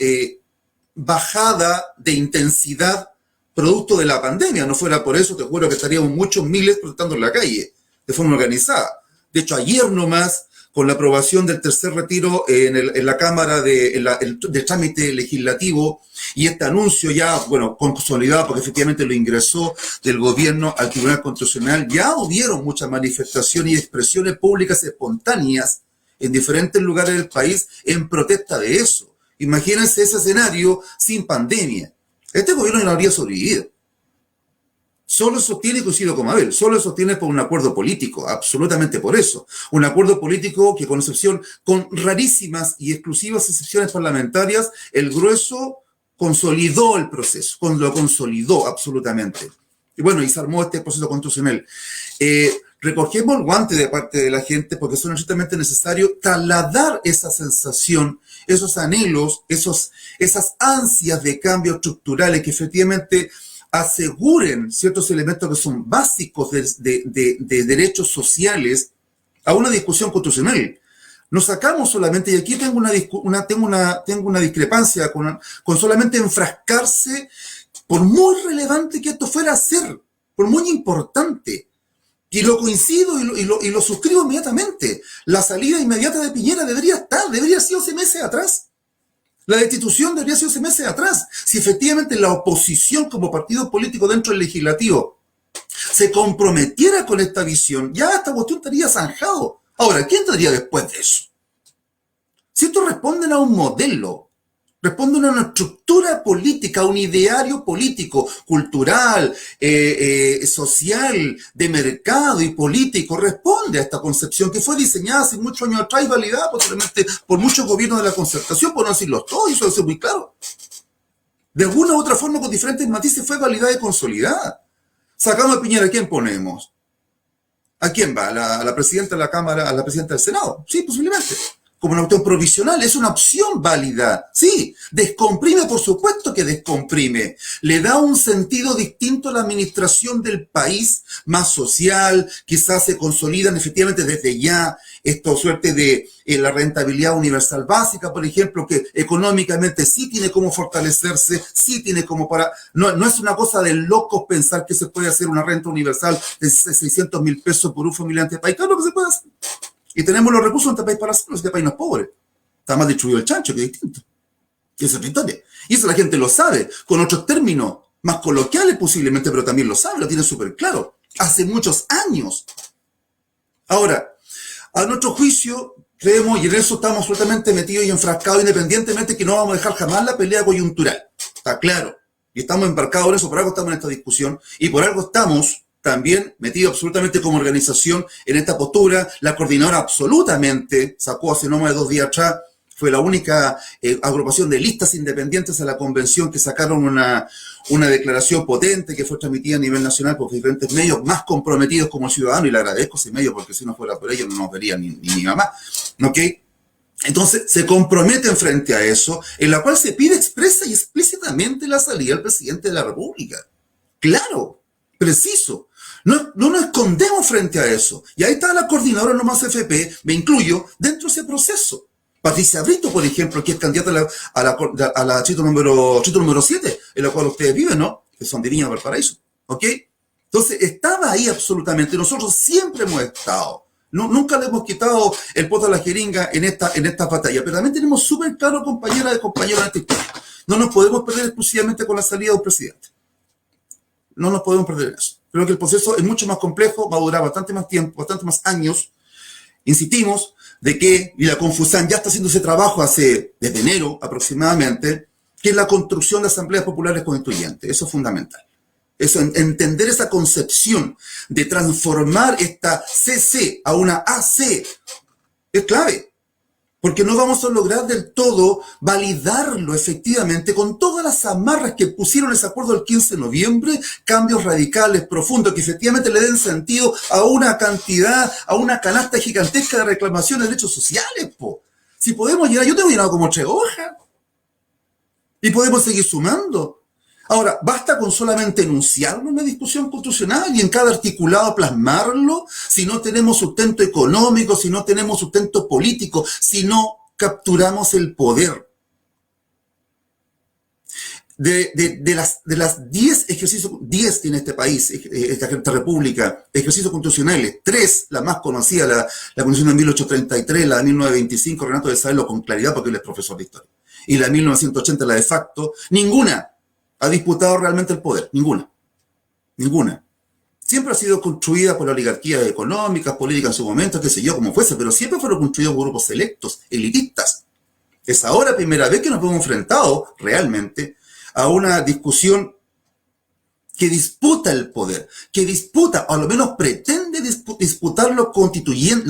bajada de intensidad producto de la pandemia. No fuera por eso, te juro que estaríamos muchos miles protestando en la calle de forma organizada. De hecho, ayer nomás, con la aprobación del tercer retiro en la Cámara de trámite legislativo y este anuncio ya, bueno, consolidado porque efectivamente lo ingresó del gobierno al Tribunal Constitucional, ya hubieron muchas manifestaciones y expresiones públicas espontáneas en diferentes lugares del país en protesta de eso. Imagínense ese escenario sin pandemia. Este gobierno no habría sobrevivido. Solo sostiene, coincido con Mabel, solo sostiene por un acuerdo político, absolutamente por eso. Un acuerdo político que con rarísimas y exclusivas excepciones parlamentarias, el grueso consolidó el proceso, lo consolidó absolutamente. Y bueno, y se armó este proceso constitucional. Recogemos el guante de parte de la gente porque es absolutamente necesario trasladar esa sensación, esos anhelos, esas ansias de cambio estructurales que efectivamente aseguren ciertos elementos que son básicos de derechos sociales a una discusión constitucional. Nos sacamos solamente, y aquí tengo una discrepancia con solamente enfrascarse, por muy relevante que esto fuera a ser, por muy importante, y lo coincido y lo suscribo inmediatamente. La salida inmediata de Piñera debería haber sido hace meses atrás. La destitución debería ser hace meses atrás. Si efectivamente la oposición como partido político dentro del legislativo se comprometiera con esta visión, ya esta cuestión estaría zanjado. Ahora, ¿quién estaría después de eso? Si esto responden a un modelo, responden a una estructura política, a un ideario político, cultural, social, de mercado y político, responde a esta concepción que fue diseñada hace muchos años atrás y validada posteriormente por muchos gobiernos de la concertación, por no decirlo todo, y eso es muy claro. De alguna u otra forma, con diferentes matices, fue validada y consolidada. Sacamos a Piñera, ¿a quién ponemos? ¿A quién va? ¿A la presidenta de la Cámara, a la presidenta del Senado? Sí, posiblemente. Como una opción provisional, es una opción válida. Sí, descomprime, por supuesto que descomprime. Le da un sentido distinto a la administración del país, más social, quizás se consolidan efectivamente desde ya esta suerte de la rentabilidad universal básica, por ejemplo, que económicamente sí tiene como fortalecerse, sí tiene como no es una cosa de locos pensar que se puede hacer una renta universal de 600.000 pesos por un familiar de país. Claro que se puede hacer. Y tenemos los recursos en este país para hacerlo, este país no es pobre. Está más distribuido el chancho, que es distinto. Y esa es otra historia. Y eso la gente lo sabe, con otros términos más coloquiales posiblemente, pero también lo sabe, lo tiene súper claro. Hace muchos años. Ahora, a nuestro juicio, creemos, y en eso estamos absolutamente metidos y enfrascados, independientemente que no vamos a dejar jamás la pelea coyuntural. Está claro. Y estamos embarcados en eso, por algo estamos en esta discusión, y por algo estamos también metido absolutamente como organización en esta postura. La coordinadora absolutamente sacó hace no más de 2 días atrás, fue la única agrupación de listas independientes a la convención que sacaron una declaración potente que fue transmitida a nivel nacional por diferentes medios más comprometidos como ciudadanos, y le agradezco ese medio porque si no fuera por ellos no nos vería ni mi mamá. ¿Ok? Entonces se comprometen frente a eso, en la cual se pide expresa y explícitamente la salida del presidente de la República. Claro, preciso. No nos escondemos frente a eso. Y ahí está la coordinadora No Más FP, me incluyo, dentro de ese proceso. Patricia Brito, por ejemplo, que es candidata a la chito número 7, en la cual ustedes viven, ¿no? Que son de Viña Valparaíso. ¿Ok? Entonces, estaba ahí absolutamente. Nosotros siempre hemos estado. Nunca le hemos quitado el poto a la jeringa en esta batalla. Pero también tenemos súper claro, compañeras y compañeros, en esta historia. No nos podemos perder exclusivamente con la salida de un presidente. No nos podemos perder en eso. Creo que el proceso es mucho más complejo, va a durar bastante más tiempo, bastante más años. Insistimos de que, y la Confusan ya está haciendo ese trabajo desde enero aproximadamente, que es la construcción de asambleas populares constituyentes. Eso es fundamental. Eso, entender esa concepción de transformar esta CC a una AC es clave. Porque no vamos a lograr del todo validarlo efectivamente con todas las amarras que pusieron ese acuerdo el 15 de noviembre, cambios radicales, profundos, que efectivamente le den sentido a una cantidad, a una canasta gigantesca de reclamaciones de derechos sociales, po. Si podemos llegar, yo tengo llenado como 3 hojas. Y podemos seguir sumando. Ahora, basta con solamente enunciarlo en la discusión constitucional y en cada articulado plasmarlo, si no tenemos sustento económico, si no tenemos sustento político, si no capturamos el poder. de las 10 ejercicios, 10 tiene este país, esta república, ejercicios constitucionales, 3, la más conocida, la Constitución de 1833, la de 1925, Renato debe saberlo con claridad porque él es profesor de historia, y la de 1980, la de facto, ninguna ha disputado realmente el poder, ninguna. Siempre ha sido construida por la oligarquía económica, política en su momento, qué sé yo, como fuese, pero siempre fueron construidos por grupos selectos, elitistas. Es ahora la primera vez que nos hemos enfrentado realmente a una discusión que disputa el poder, que disputa, o a lo menos pretende disputar lo constituyente,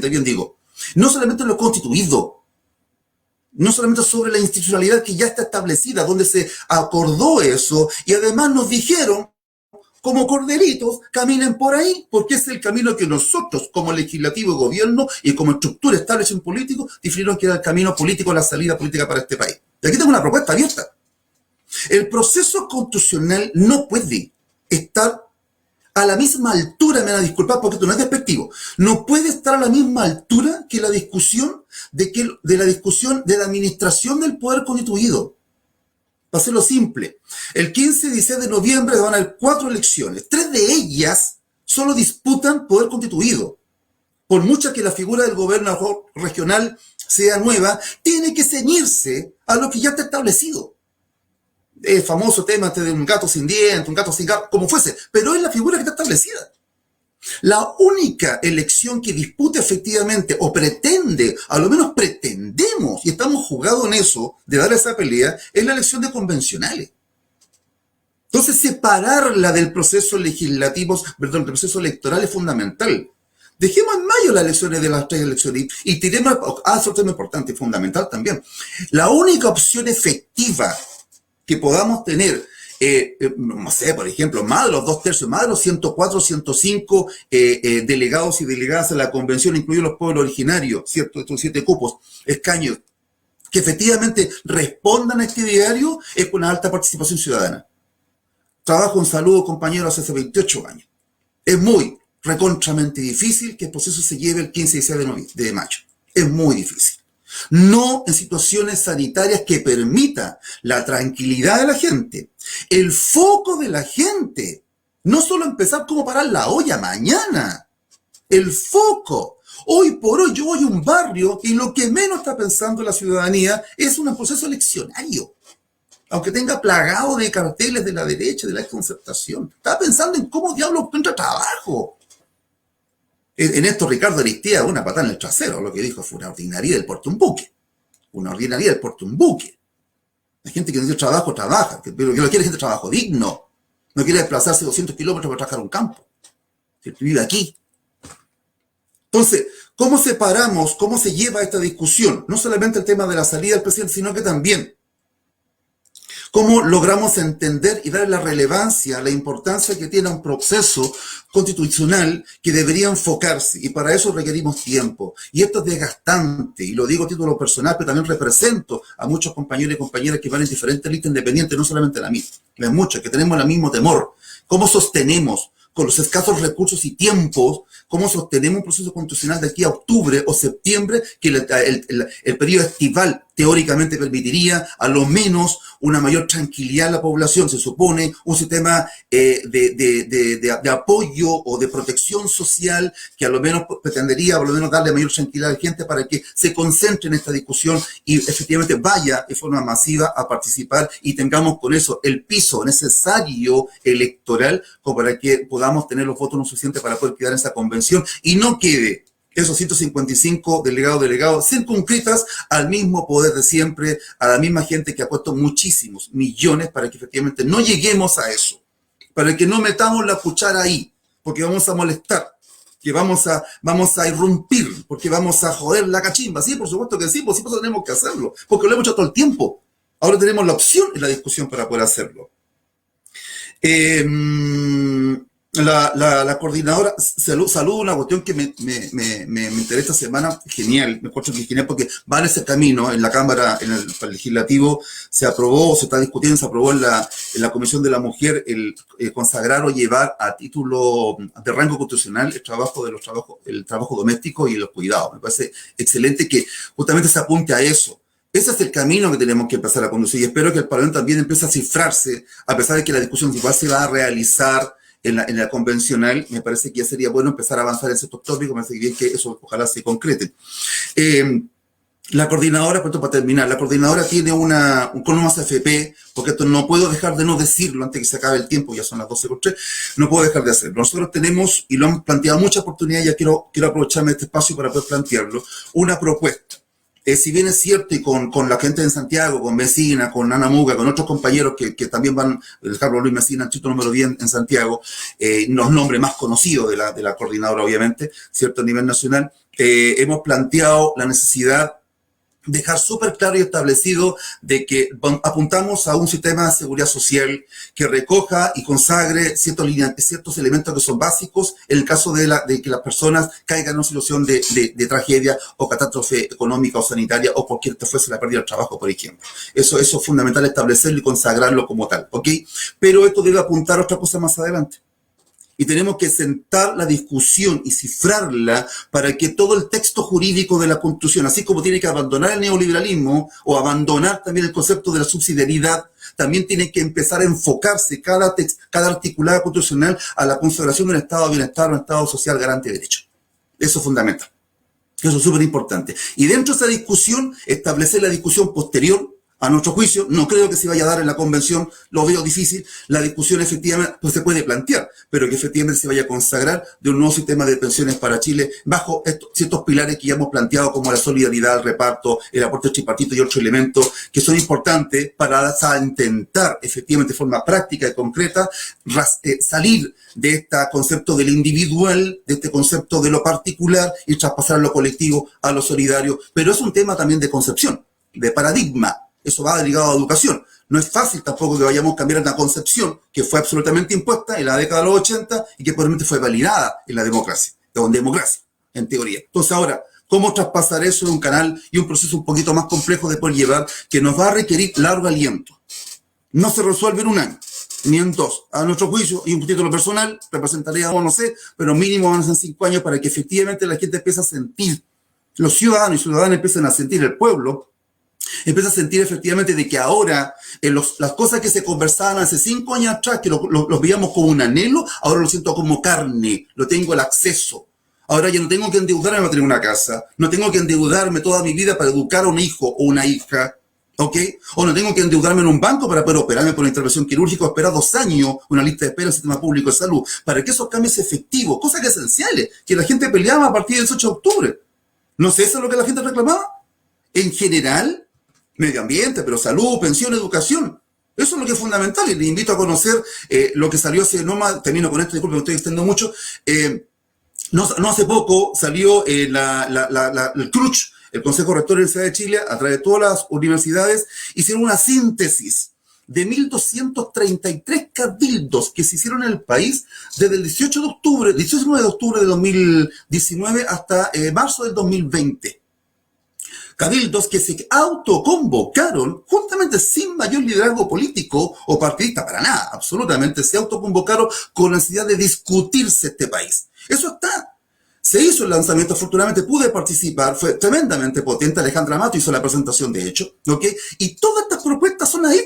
bien digo. No solamente lo constituido, no solamente sobre la institucionalidad que ya está establecida, donde se acordó eso, y además nos dijeron, como corderitos, caminen por ahí, porque es el camino que nosotros, como legislativo y gobierno, y como estructura estable en político, definieron que era el camino político, la salida política para este país. Y aquí tengo una propuesta abierta. El proceso constitucional no puede estar a la misma altura, me van a disculpar porque esto no es despectivo, no puede estar a la misma altura que la discusión de la administración del poder constituido. Para hacerlo simple, el 15 y 16 de noviembre van a haber 4 elecciones. 3 de ellas solo disputan poder constituido. Por mucha que la figura del gobernador regional sea nueva, tiene que ceñirse a lo que ya está establecido. El famoso tema de un gato sin diente, un gato sin gato, como fuese, pero es la figura que está establecida. La única elección que disputa efectivamente, o pretende, a lo menos pretendemos, y estamos jugados en eso, de dar esa pelea, es la elección de convencionales. Entonces, separarla del proceso legislativo, perdón, del proceso electoral es fundamental. Dejemos en mayo las elecciones de las 3 elecciones y tiremos a otro tema importante y fundamental también. La única opción efectiva que podamos tener, no sé, por ejemplo, más de los 2/3, más de los 104, 105 delegados y delegadas a la convención, incluidos los pueblos originarios, ¿cierto? Estos 7 cupos, escaños, que efectivamente respondan a este diario, es con una alta participación ciudadana. Trabajo en salud, compañeros, hace 28 años. Es muy recontramente difícil que el proceso se lleve el 15 y 16 de mayo. Es muy difícil. No en situaciones sanitarias que permita la tranquilidad de la gente, el foco de la gente, no solo empezar como parar la olla mañana, el foco. Hoy por hoy yo voy a un barrio y lo que menos está pensando la ciudadanía es un proceso eleccionario, aunque tenga plagado de carteles de la derecha, de la concertación. Está pensando en cómo diablos encuentra trabajo. En esto Ricardo Aristea, una patada en el trasero, lo que dijo fue una ordinaria del porte un buque. Una ordinaria del porte un buque. La gente que no tiene trabajo, trabaja, pero que no quiere gente de trabajo digno. No quiere desplazarse 200 kilómetros para trabajar un campo. Que vive aquí. Entonces, ¿cómo separamos, cómo se lleva esta discusión? No solamente el tema de la salida del presidente, sino que también cómo logramos entender y dar la relevancia, la importancia que tiene un proceso constitucional que debería enfocarse, y para eso requerimos tiempo. Y esto es desgastante, y lo digo a título personal, pero también represento a muchos compañeros y compañeras que van en diferentes listas independientes, no solamente la mía, hay muchas que tenemos el mismo temor. ¿Cómo sostenemos, con los escasos recursos y tiempos, cómo sostenemos un proceso constitucional de aquí a octubre o septiembre, que el periodo estival teóricamente permitiría a lo menos una mayor tranquilidad a la población? Se supone un sistema de apoyo o de protección social que a lo menos pretendería, por lo menos darle mayor tranquilidad a la gente para que se concentre en esta discusión y efectivamente vaya de forma masiva a participar y tengamos con eso el piso necesario electoral como para que podamos tener los votos no suficientes para poder quedar en esa convención y no quede esos 155 delegados circunscritas al mismo poder de siempre, a la misma gente que ha puesto muchísimos millones para que efectivamente no lleguemos a eso, para que no metamos la cuchara ahí, porque vamos a molestar, que vamos a irrumpir, porque vamos a joder la cachimba. Sí, por supuesto que sí, por supuesto tenemos que hacerlo, porque lo hemos hecho todo el tiempo. Ahora tenemos la opción en la discusión para poder hacerlo. La coordinadora, saludo una cuestión que me enteré esta semana, genial, me encuentro que genial porque va en ese camino, en la Cámara, en el Legislativo, se aprobó, se está discutiendo, se aprobó en la Comisión de la Mujer el consagrar o llevar a título de rango constitucional el trabajo doméstico y los cuidados. Me parece excelente que justamente se apunte a eso, Ese es el camino que tenemos que empezar a conducir y espero que el Parlamento también empiece a cifrarse, a pesar de que la discusión igual se va a realizar en la convencional. Me parece que ya sería bueno empezar a avanzar en ciertos tópicos, me parece bien que eso ojalá se concrete. La coordinadora, para terminar, la coordinadora tiene con unos AFP, porque esto no puedo dejar de no decirlo antes que se acabe el tiempo, ya son las 12:03, no puedo dejar de hacerlo. Nosotros tenemos, y lo hemos planteado muchas oportunidades, ya quiero aprovecharme de este espacio para poder plantearlo, una propuesta. Si bien es cierto, y con la gente en Santiago, con Mesina, con Ana Muga, con otros compañeros que también van, el Carlos Luis Mesina, el chito número 10 en Santiago, los nombres más conocidos de la coordinadora, obviamente, cierto, a nivel nacional, hemos planteado la necesidad de dejar súper claro y establecido de que apuntamos a un sistema de seguridad social que recoja y consagre ciertos elementos que son básicos en el caso de que las personas caigan en una situación de tragedia o catástrofe económica o sanitaria o cualquier que fuese la pérdida del trabajo, por ejemplo. Eso es fundamental establecerlo y consagrarlo como tal, ¿ok? Pero esto debe apuntar a otra cosa más adelante. Y tenemos que sentar la discusión y cifrarla para que todo el texto jurídico de la Constitución, así como tiene que abandonar el neoliberalismo o abandonar también el concepto de la subsidiariedad, también tiene que empezar a enfocarse cada articulado constitucional a la consagración de un estado de bienestar, un estado social garante de derechos. Eso es fundamental. Eso es súper importante. Y dentro de esa discusión, establecer la discusión posterior. A nuestro juicio, no creo que se vaya a dar en la convención, lo veo difícil, la discusión efectivamente pues se puede plantear, pero que efectivamente se vaya a consagrar de un nuevo sistema de pensiones para Chile bajo ciertos pilares que ya hemos planteado como la solidaridad, el reparto, el aporte tripartito y otros elementos que son importantes para intentar efectivamente de forma práctica y concreta salir de este concepto del individual, de este concepto de lo particular y traspasar a lo colectivo, a lo solidario, pero es un tema también de concepción, de paradigma. Eso va ligado a educación. No es fácil tampoco que vayamos a cambiar una concepción que fue absolutamente impuesta en la década de los 80 y que probablemente fue validada en la democracia, en teoría. Entonces ahora, ¿cómo traspasar eso en un canal y un proceso un poquito más complejo de poder llevar que nos va a requerir largo aliento? No se resuelve en un año, ni en dos. A nuestro juicio, y un título personal, representaría, no sé, pero mínimo van a ser 5 años para que efectivamente la gente empiece a sentir, los ciudadanos y ciudadanas empiecen a sentir, el pueblo, empieza a sentir efectivamente de que ahora las cosas que se conversaban hace 5 años atrás, que los veíamos como un anhelo, ahora lo siento como carne, lo tengo el acceso. Ahora ya no tengo que endeudarme para tener una casa, no tengo que endeudarme toda mi vida para educar a un hijo o una hija, ¿ok? O no tengo que endeudarme en un banco para poder operarme por una intervención quirúrgica o esperar 2 años una lista de espera en el sistema público de salud, para que esos cambios efectivos, cosas que esenciales, que la gente peleaba a partir del 18 de octubre. No sé, ¿eso es lo que la gente reclamaba? En general, medio ambiente, pero salud, pensión, educación. Eso es lo que es fundamental y les invito a conocer lo que salió hace, termino con esto, disculpen, me estoy extendiendo mucho, no hace poco salió el CRUCH, el Consejo Rector de la Universidad de Chile, a través de todas las universidades, hicieron una síntesis de 1.233 cabildos que se hicieron en el país desde el 19 de octubre de 2019 hasta marzo del 2020. Cabildos que se autoconvocaron, justamente sin mayor liderazgo político o partidista, para nada, absolutamente, se autoconvocaron con la necesidad de discutirse este país. Eso está. Se hizo el lanzamiento, afortunadamente pude participar, fue tremendamente potente, Alejandra Mato hizo la presentación de hecho, ¿ok? Y todas estas propuestas son ahí,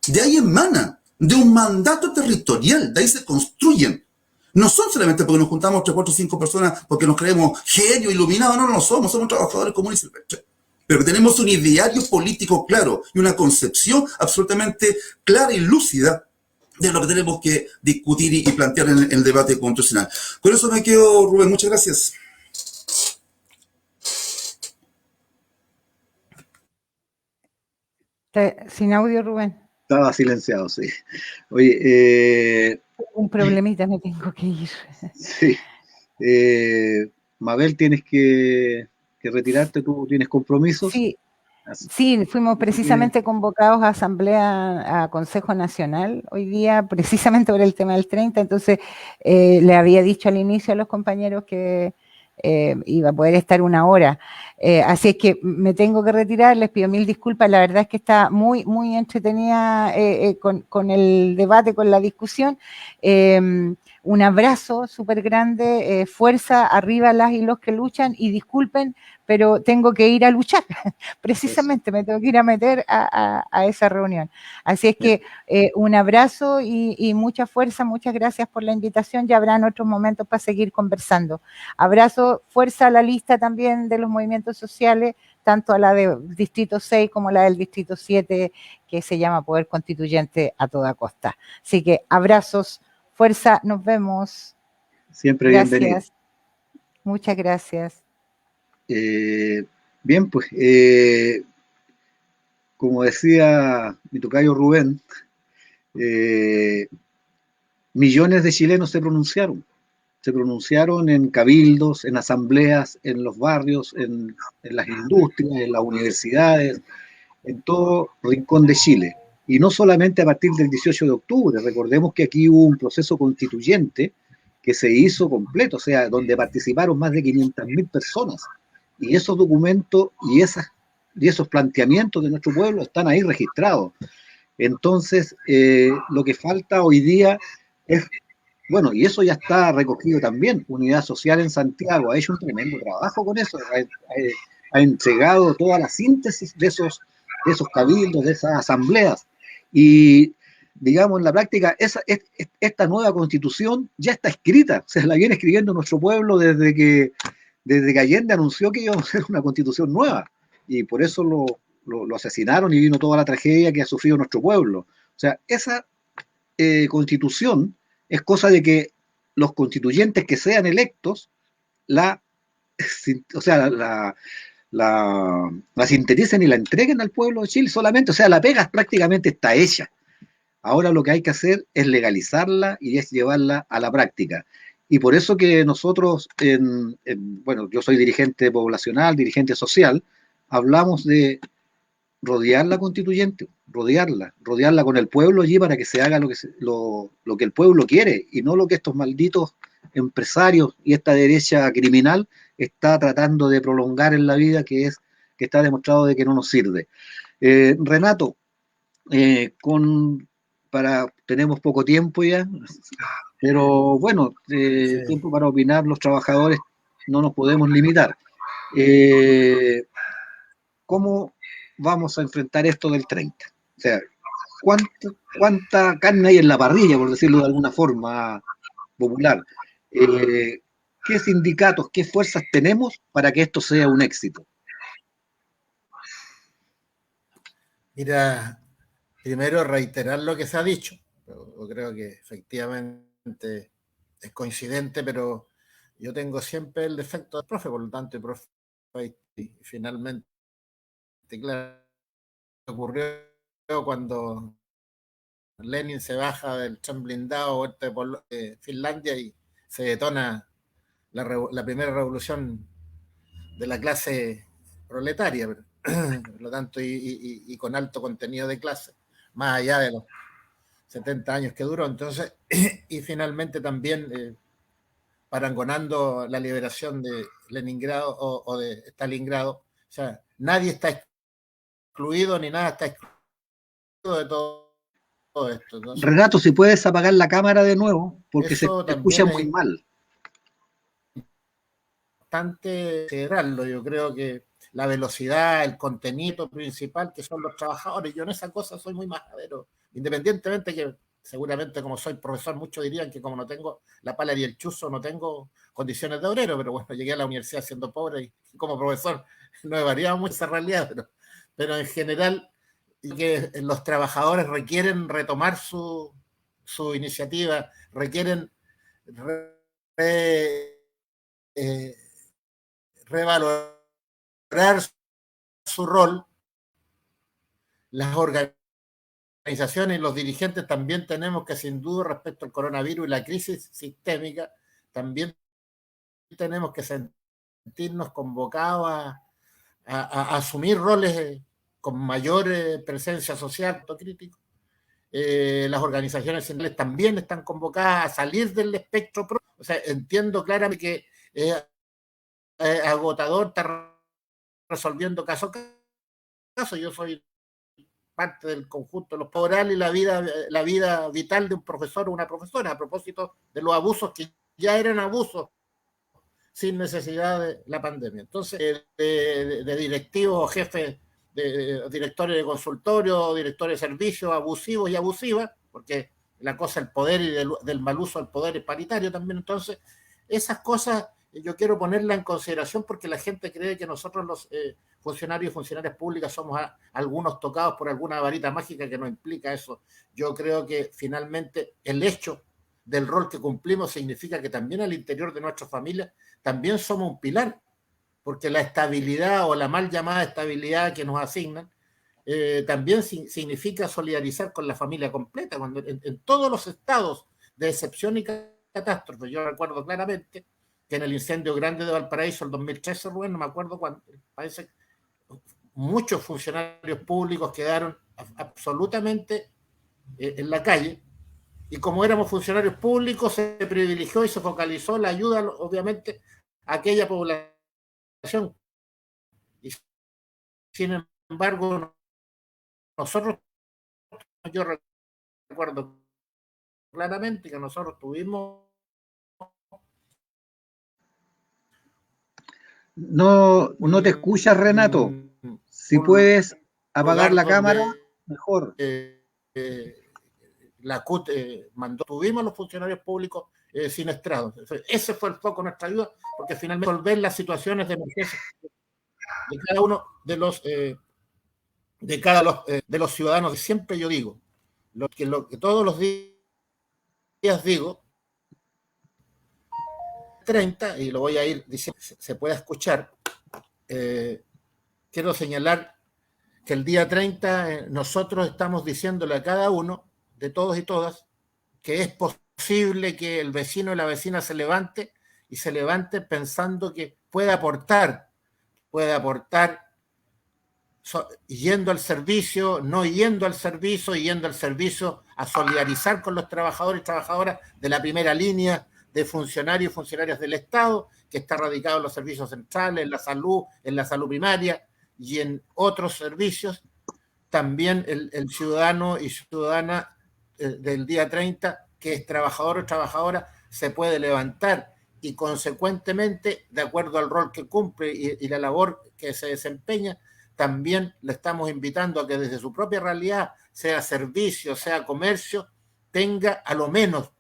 de ahí emanan, de un mandato territorial, de ahí se construyen. No son solamente porque nos juntamos 3, 4, 5 personas porque nos creemos genios, iluminados, no somos trabajadores comunes y silvestres. Pero tenemos un ideario político claro y una concepción absolutamente clara y lúcida de lo que tenemos que discutir y plantear en el debate constitucional. Con eso me quedo, Rubén. Muchas gracias. Sin audio, Rubén. Estaba silenciado, sí. Oye, un problemita, me tengo que ir. Sí. Mabel, tienes que retirarte, tú tienes compromisos. Sí, fuimos precisamente convocados a asamblea, a Consejo Nacional hoy día, precisamente por el tema del 30, entonces le había dicho al inicio a los compañeros que iba a poder estar 1 hora, así es que me tengo que retirar, les pido 1000 disculpas, la verdad es que está muy, muy entretenida con el debate, con la discusión. un abrazo súper grande, fuerza arriba las y los que luchan, y disculpen, pero tengo que ir a luchar, precisamente me tengo que ir a meter a esa reunión. Así es que un abrazo y mucha fuerza, muchas gracias por la invitación, ya habrán otros momentos para seguir conversando. Abrazo, fuerza a la lista también de los movimientos sociales, tanto a la del Distrito 6 como a la del Distrito 7, que se llama Poder Constituyente a toda costa. Así que abrazos, fuerza, nos vemos. Siempre bienvenido. Gracias. Muchas gracias. Bien, pues, como decía mi tocayo Rubén, millones de chilenos se pronunciaron en cabildos, en asambleas, en los barrios, en las industrias, en las universidades, en todo rincón de Chile. Y no solamente a partir del 18 de octubre, recordemos que aquí hubo un proceso constituyente que se hizo completo, o sea, donde participaron más de 500.000 personas. Y esos documentos y esos planteamientos de nuestro pueblo están ahí registrados. Entonces, lo que falta hoy día es, bueno, y eso ya está recogido también. Unidad Social en Santiago ha hecho un tremendo trabajo con eso, ha entregado toda la síntesis de esos cabildos, de esas asambleas. Y, digamos, en la práctica, esta nueva constitución ya está escrita, se la viene escribiendo nuestro pueblo desde que Allende anunció que iba a ser una constitución nueva. Y por eso lo asesinaron y vino toda la tragedia que ha sufrido nuestro pueblo. O sea, esa constitución es cosa de que los constituyentes que sean electos o sea, la sinteticen y la entreguen al pueblo de Chile solamente. O sea, la pega prácticamente está hecha. Ahora lo que hay que hacer es legalizarla y es llevarla a la práctica. Y por eso que nosotros, bueno, yo soy dirigente poblacional, dirigente social, hablamos de rodear la constituyente, rodearla con el pueblo allí para que se haga lo que el pueblo quiere y no lo que estos malditos empresarios y esta derecha criminal está tratando de prolongar en la vida, que está demostrado de que no nos sirve. Renato, tenemos poco tiempo ya, pero bueno, Sí. tiempo para opinar los trabajadores no nos podemos limitar. ¿Cómo vamos a enfrentar esto del 30? O sea, ¿cuánta carne hay en la parrilla, por decirlo de alguna forma popular? ¿Qué sindicatos, qué fuerzas tenemos para que esto sea un éxito? Mira, primero reiterar lo que se ha dicho. Yo creo que efectivamente es coincidente, pero yo tengo siempre el defecto del profe, por lo tanto, el profe finalmente, claro, ocurrió cuando Lenin se baja del tren blindado de Finlandia y se detona la primera revolución de la clase proletaria, por lo tanto, y con alto contenido de clase, más allá de los 70 años que duró. Entonces, y finalmente también parangonando la liberación de Leningrado o de Stalingrado. O sea, nadie está excluido ni nada está excluido de todo esto. Entonces, Renato, si puedes apagar la cámara de nuevo, porque se eso escucha también muy es mal. importante considerarlo. Yo creo que la velocidad, el contenido principal, que son los trabajadores, yo en esa cosa soy muy majadero, independientemente que seguramente como soy profesor, muchos dirían que como no tengo la pala y el chuzo, no tengo condiciones de obrero, pero bueno, llegué a la universidad siendo pobre y como profesor no he variado mucho esa realidad, pero en general que los trabajadores requieren retomar su iniciativa, requieren eh, revalorar su rol. Las organizaciones y los dirigentes también tenemos que, sin duda, respecto al coronavirus y la crisis sistémica, también tenemos que sentirnos convocados a asumir roles con mayor presencia social, autocrítico. Las organizaciones sindicales también están convocadas a salir del espectro. O sea, entiendo claramente que agotador estar resolviendo caso a caso. Yo soy parte del conjunto de los oral y la vida vital de un profesor o una profesora, a propósito de los abusos que ya eran abusos sin necesidad de la pandemia. Entonces, de directivos o jefes, de directores de consultorio, directores de servicios abusivos y abusivas, porque la cosa del poder y del mal uso del poder es paritario también. Entonces, esas cosas yo quiero ponerlas en consideración porque la gente cree que nosotros los funcionarios y funcionarias públicas somos algunos tocados por alguna varita mágica, que no implica eso. Yo creo que finalmente el hecho del rol que cumplimos significa que también al interior de nuestras familias también somos un pilar, porque la estabilidad o la mal llamada estabilidad que nos asignan también significa solidarizar con la familia completa, cuando en todos los estados de excepción y catástrofe. Yo recuerdo claramente que en el incendio grande de Valparaíso, el 2013, Rubén, no me acuerdo cuándo, parece que muchos funcionarios públicos quedaron absolutamente en la calle, y como éramos funcionarios públicos, se privilegió y se focalizó la ayuda, obviamente, a aquella población. Y sin embargo, nosotros, yo recuerdo claramente que nosotros tuvimos... No te escuchas, Renato. Si puedes apagar la cámara, mejor. La CUT tuvimos los funcionarios públicos siniestrados. Ese fue el foco de nuestra ayuda, porque finalmente resolver las situaciones de emergencia de cada uno de los ciudadanos. Siempre yo digo, lo que todos los días digo, 30, y lo voy a ir diciendo, se puede escuchar. Quiero señalar que el día 30 nosotros estamos diciéndole a cada uno de todos y todas que es posible que el vecino y la vecina se levante pensando que puede aportar yendo al servicio, no yendo al servicio, yendo al servicio a solidarizar con los trabajadores y trabajadoras de la primera línea, de funcionarios y funcionarias del Estado, que está radicado en los servicios centrales, en la salud primaria y en otros servicios. También el ciudadano y ciudadana del día 30, que es trabajador o trabajadora, se puede levantar y consecuentemente, de acuerdo al rol que cumple y la labor que se desempeña, también le estamos invitando a que desde su propia realidad, sea servicio, sea comercio, tenga a lo menos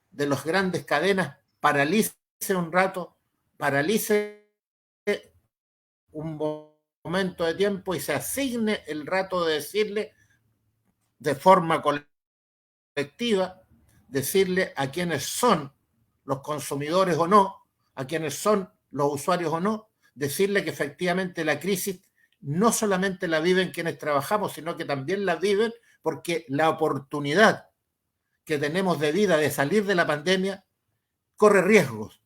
de las grandes cadenas, paralice un rato, paralice un momento de tiempo y se asigne el rato de decirle de forma colectiva, decirle a quienes son los consumidores o no, a quienes son los usuarios o no, decirle que efectivamente la crisis no solamente la viven quienes trabajamos, sino que también la viven porque la oportunidad que tenemos de vida de salir de la pandemia corre riesgos.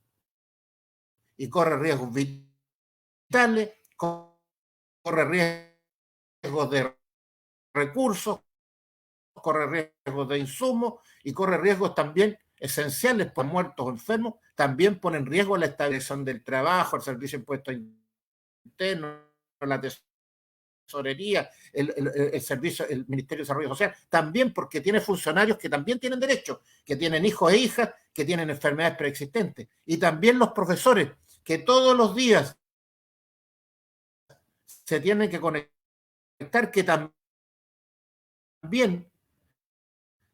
Y corre riesgos vitales, corre riesgos de recursos, corre riesgos de insumos y corre riesgos también esenciales por muertos o enfermos, también ponen en riesgo la estabilización del trabajo, el servicio de impuestos internos, la tesorería, el servicio, el Ministerio de Desarrollo Social, también porque tiene funcionarios que también tienen derechos, que tienen hijos e hijas, que tienen enfermedades preexistentes, y también los profesores, que todos los días se tienen que conectar, que también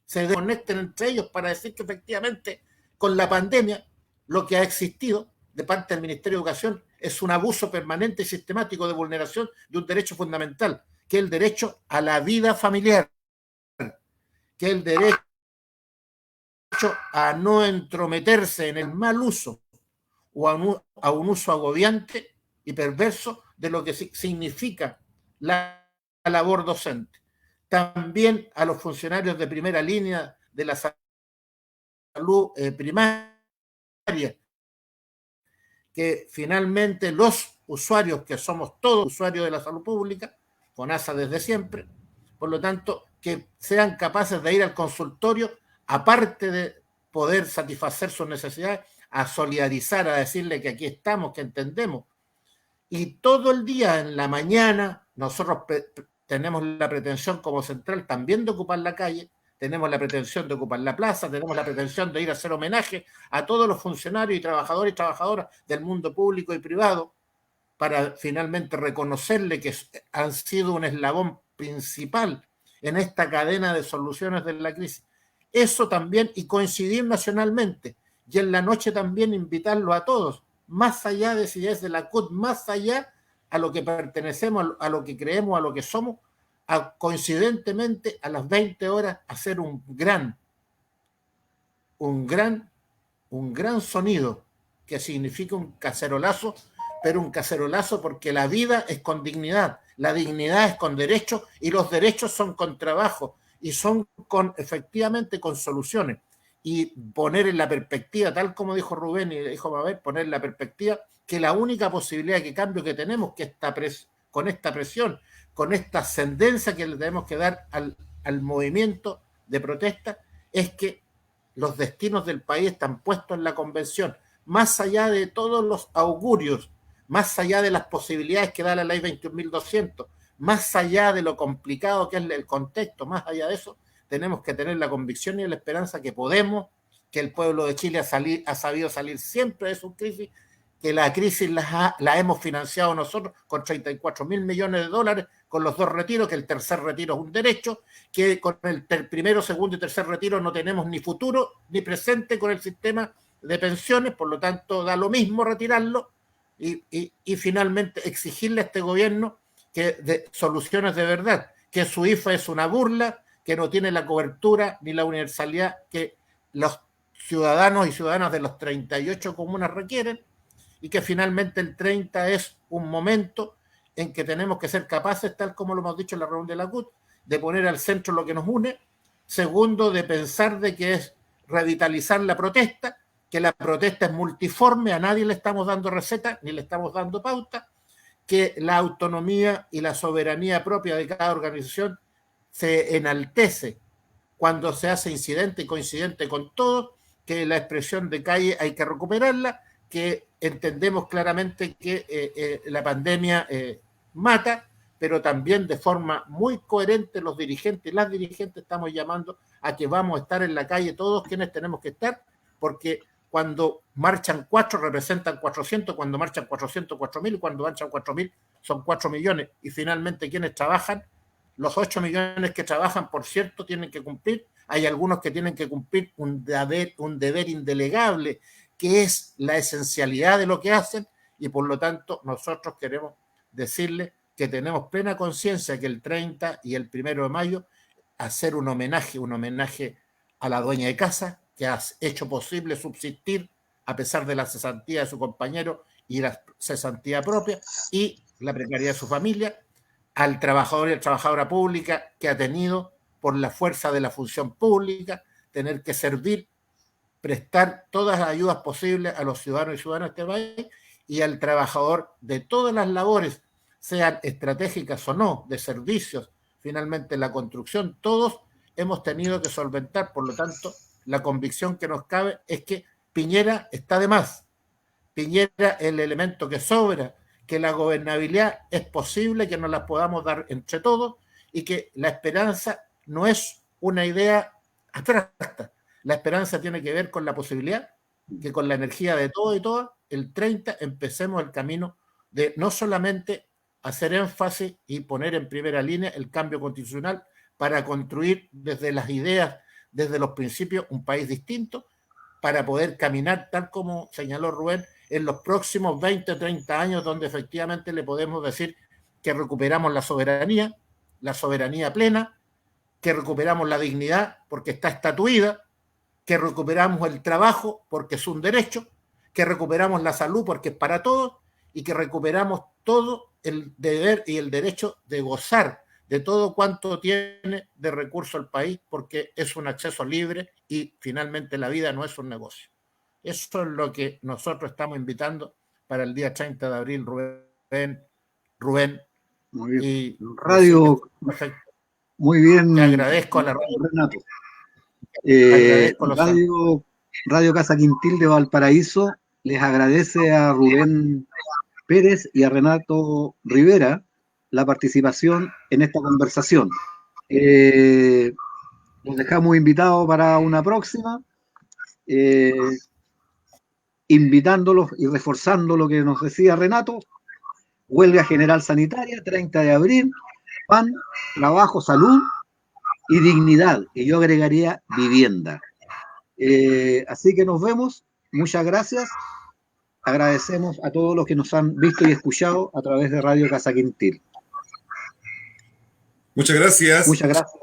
se conecten entre ellos para decir que efectivamente con la pandemia lo que ha existido de parte del Ministerio de Educación es un abuso permanente y sistemático de vulneración de un derecho fundamental, que es el derecho a la vida familiar, que es el derecho a no entrometerse en el mal uso o a un uso agobiante y perverso de lo que significa la labor docente. También a los funcionarios de primera línea de la salud primaria, que finalmente los usuarios, que somos todos usuarios de la salud pública, FONASA desde siempre, por lo tanto, que sean capaces de ir al consultorio, aparte de poder satisfacer sus necesidades, a solidarizar, a decirle que aquí estamos, que entendemos. Y todo el día, en la mañana, nosotros tenemos la pretensión como central también de ocupar la calle, tenemos la pretensión de ocupar la plaza, tenemos la pretensión de ir a hacer homenaje a todos los funcionarios y trabajadores y trabajadoras del mundo público y privado para finalmente reconocerle que han sido un eslabón principal en esta cadena de soluciones de la crisis. Eso también, y coincidir nacionalmente, y en la noche también invitarlo a todos, más allá de si es de la CUT, más allá a lo que pertenecemos, a lo que creemos, a lo que somos, a coincidentemente a las 20 horas hacer un gran sonido que significa un cacerolazo, pero un cacerolazo porque la vida es con dignidad, la dignidad es con derechos y los derechos son con trabajo y son efectivamente con soluciones. Y poner en la perspectiva, tal como dijo Rubén y dijo Mabel, poner en la perspectiva que la única posibilidad de cambio que tenemos que con esta presión, con esta ascendencia que le tenemos que dar al movimiento de protesta, es que los destinos del país están puestos en la convención, más allá de todos los augurios, más allá de las posibilidades que da la ley 21.200, más allá de lo complicado que es el contexto, más allá de eso, tenemos que tener la convicción y la esperanza que podemos, que el pueblo de Chile ha sabido salir siempre de su crisis, que la crisis la hemos financiado nosotros con 34.000 millones de dólares, con los 2 retiros, que el tercer retiro es un derecho, que con el primero, segundo y tercer retiro no tenemos ni futuro ni presente con el sistema de pensiones, por lo tanto da lo mismo retirarlo y finalmente exigirle a este gobierno que de soluciones de verdad, que su IFA es una burla, que no tiene la cobertura ni la universalidad que los ciudadanos y ciudadanas de los 38 comunas requieren, y que finalmente el 30 es un momento en que tenemos que ser capaces, tal como lo hemos dicho en la reunión de la CUT, de poner al centro lo que nos une. Segundo, de pensar de que es revitalizar la protesta, que la protesta es multiforme, a nadie le estamos dando receta ni le estamos dando pauta, que la autonomía y la soberanía propia de cada organización se enaltece cuando se hace incidente y coincidente con todo, que la expresión de calle hay que recuperarla, que entendemos claramente que la pandemia mata, pero también de forma muy coherente los dirigentes y las dirigentes estamos llamando a que vamos a estar en la calle todos quienes tenemos que estar, porque cuando marchan 4 representan 400, cuando marchan 400, 4.000, cuando marchan 4.000 son 4 millones, y finalmente quienes trabajan, los 8 millones que trabajan, por cierto, tienen que cumplir, hay algunos que tienen que cumplir un deber indelegable, que es la esencialidad de lo que hacen, y por lo tanto nosotros queremos decirles que tenemos plena conciencia que el 30 y el 1 de mayo hacer un homenaje a la dueña de casa, que ha hecho posible subsistir a pesar de la cesantía de su compañero y la cesantía propia y la precariedad de su familia, al trabajador y a la trabajadora pública que ha tenido, por la fuerza de la función pública, tener que servir, prestar todas las ayudas posibles a los ciudadanos y ciudadanas de este país, y al trabajador de todas las labores, sean estratégicas o no, de servicios, finalmente la construcción, todos hemos tenido que solventar. Por lo tanto, la convicción que nos cabe es que Piñera está de más. Piñera es el elemento que sobra, que la gobernabilidad es posible, que nos la podamos dar entre todos, y que la esperanza no es una idea abstracta. La esperanza tiene que ver con la posibilidad que con la energía de todo y todas, el 30 empecemos el camino de no solamente hacer énfasis y poner en primera línea el cambio constitucional para construir desde las ideas, desde los principios, un país distinto, para poder caminar, tal como señaló Rubén, en los próximos 20 o 30 años, donde efectivamente le podemos decir que recuperamos la soberanía plena, que recuperamos la dignidad porque está estatuida, que recuperamos el trabajo porque es un derecho, que recuperamos la salud porque es para todos, y que recuperamos todo el deber y el derecho de gozar de todo cuanto tiene de recurso el país, porque es un acceso libre y finalmente la vida no es un negocio. Eso es lo que nosotros estamos invitando para el día 30 de abril, Rubén. Muy bien. Y Radio, muy bien. Te agradezco a la radio. Renato. Radio Casa Quintil de Valparaíso les agradece a Rubén Pérez y a Renato Rivera la participación en esta conversación. Los dejamos invitados para una próxima, invitándolos y reforzando lo que nos decía Renato. Huelga general sanitaria, 30 de abril, pan, trabajo, salud y dignidad, y yo agregaría vivienda. Así que nos vemos, muchas gracias, agradecemos a todos los que nos han visto y escuchado a través de Radio Casa Quintil. Muchas gracias. Muchas gracias.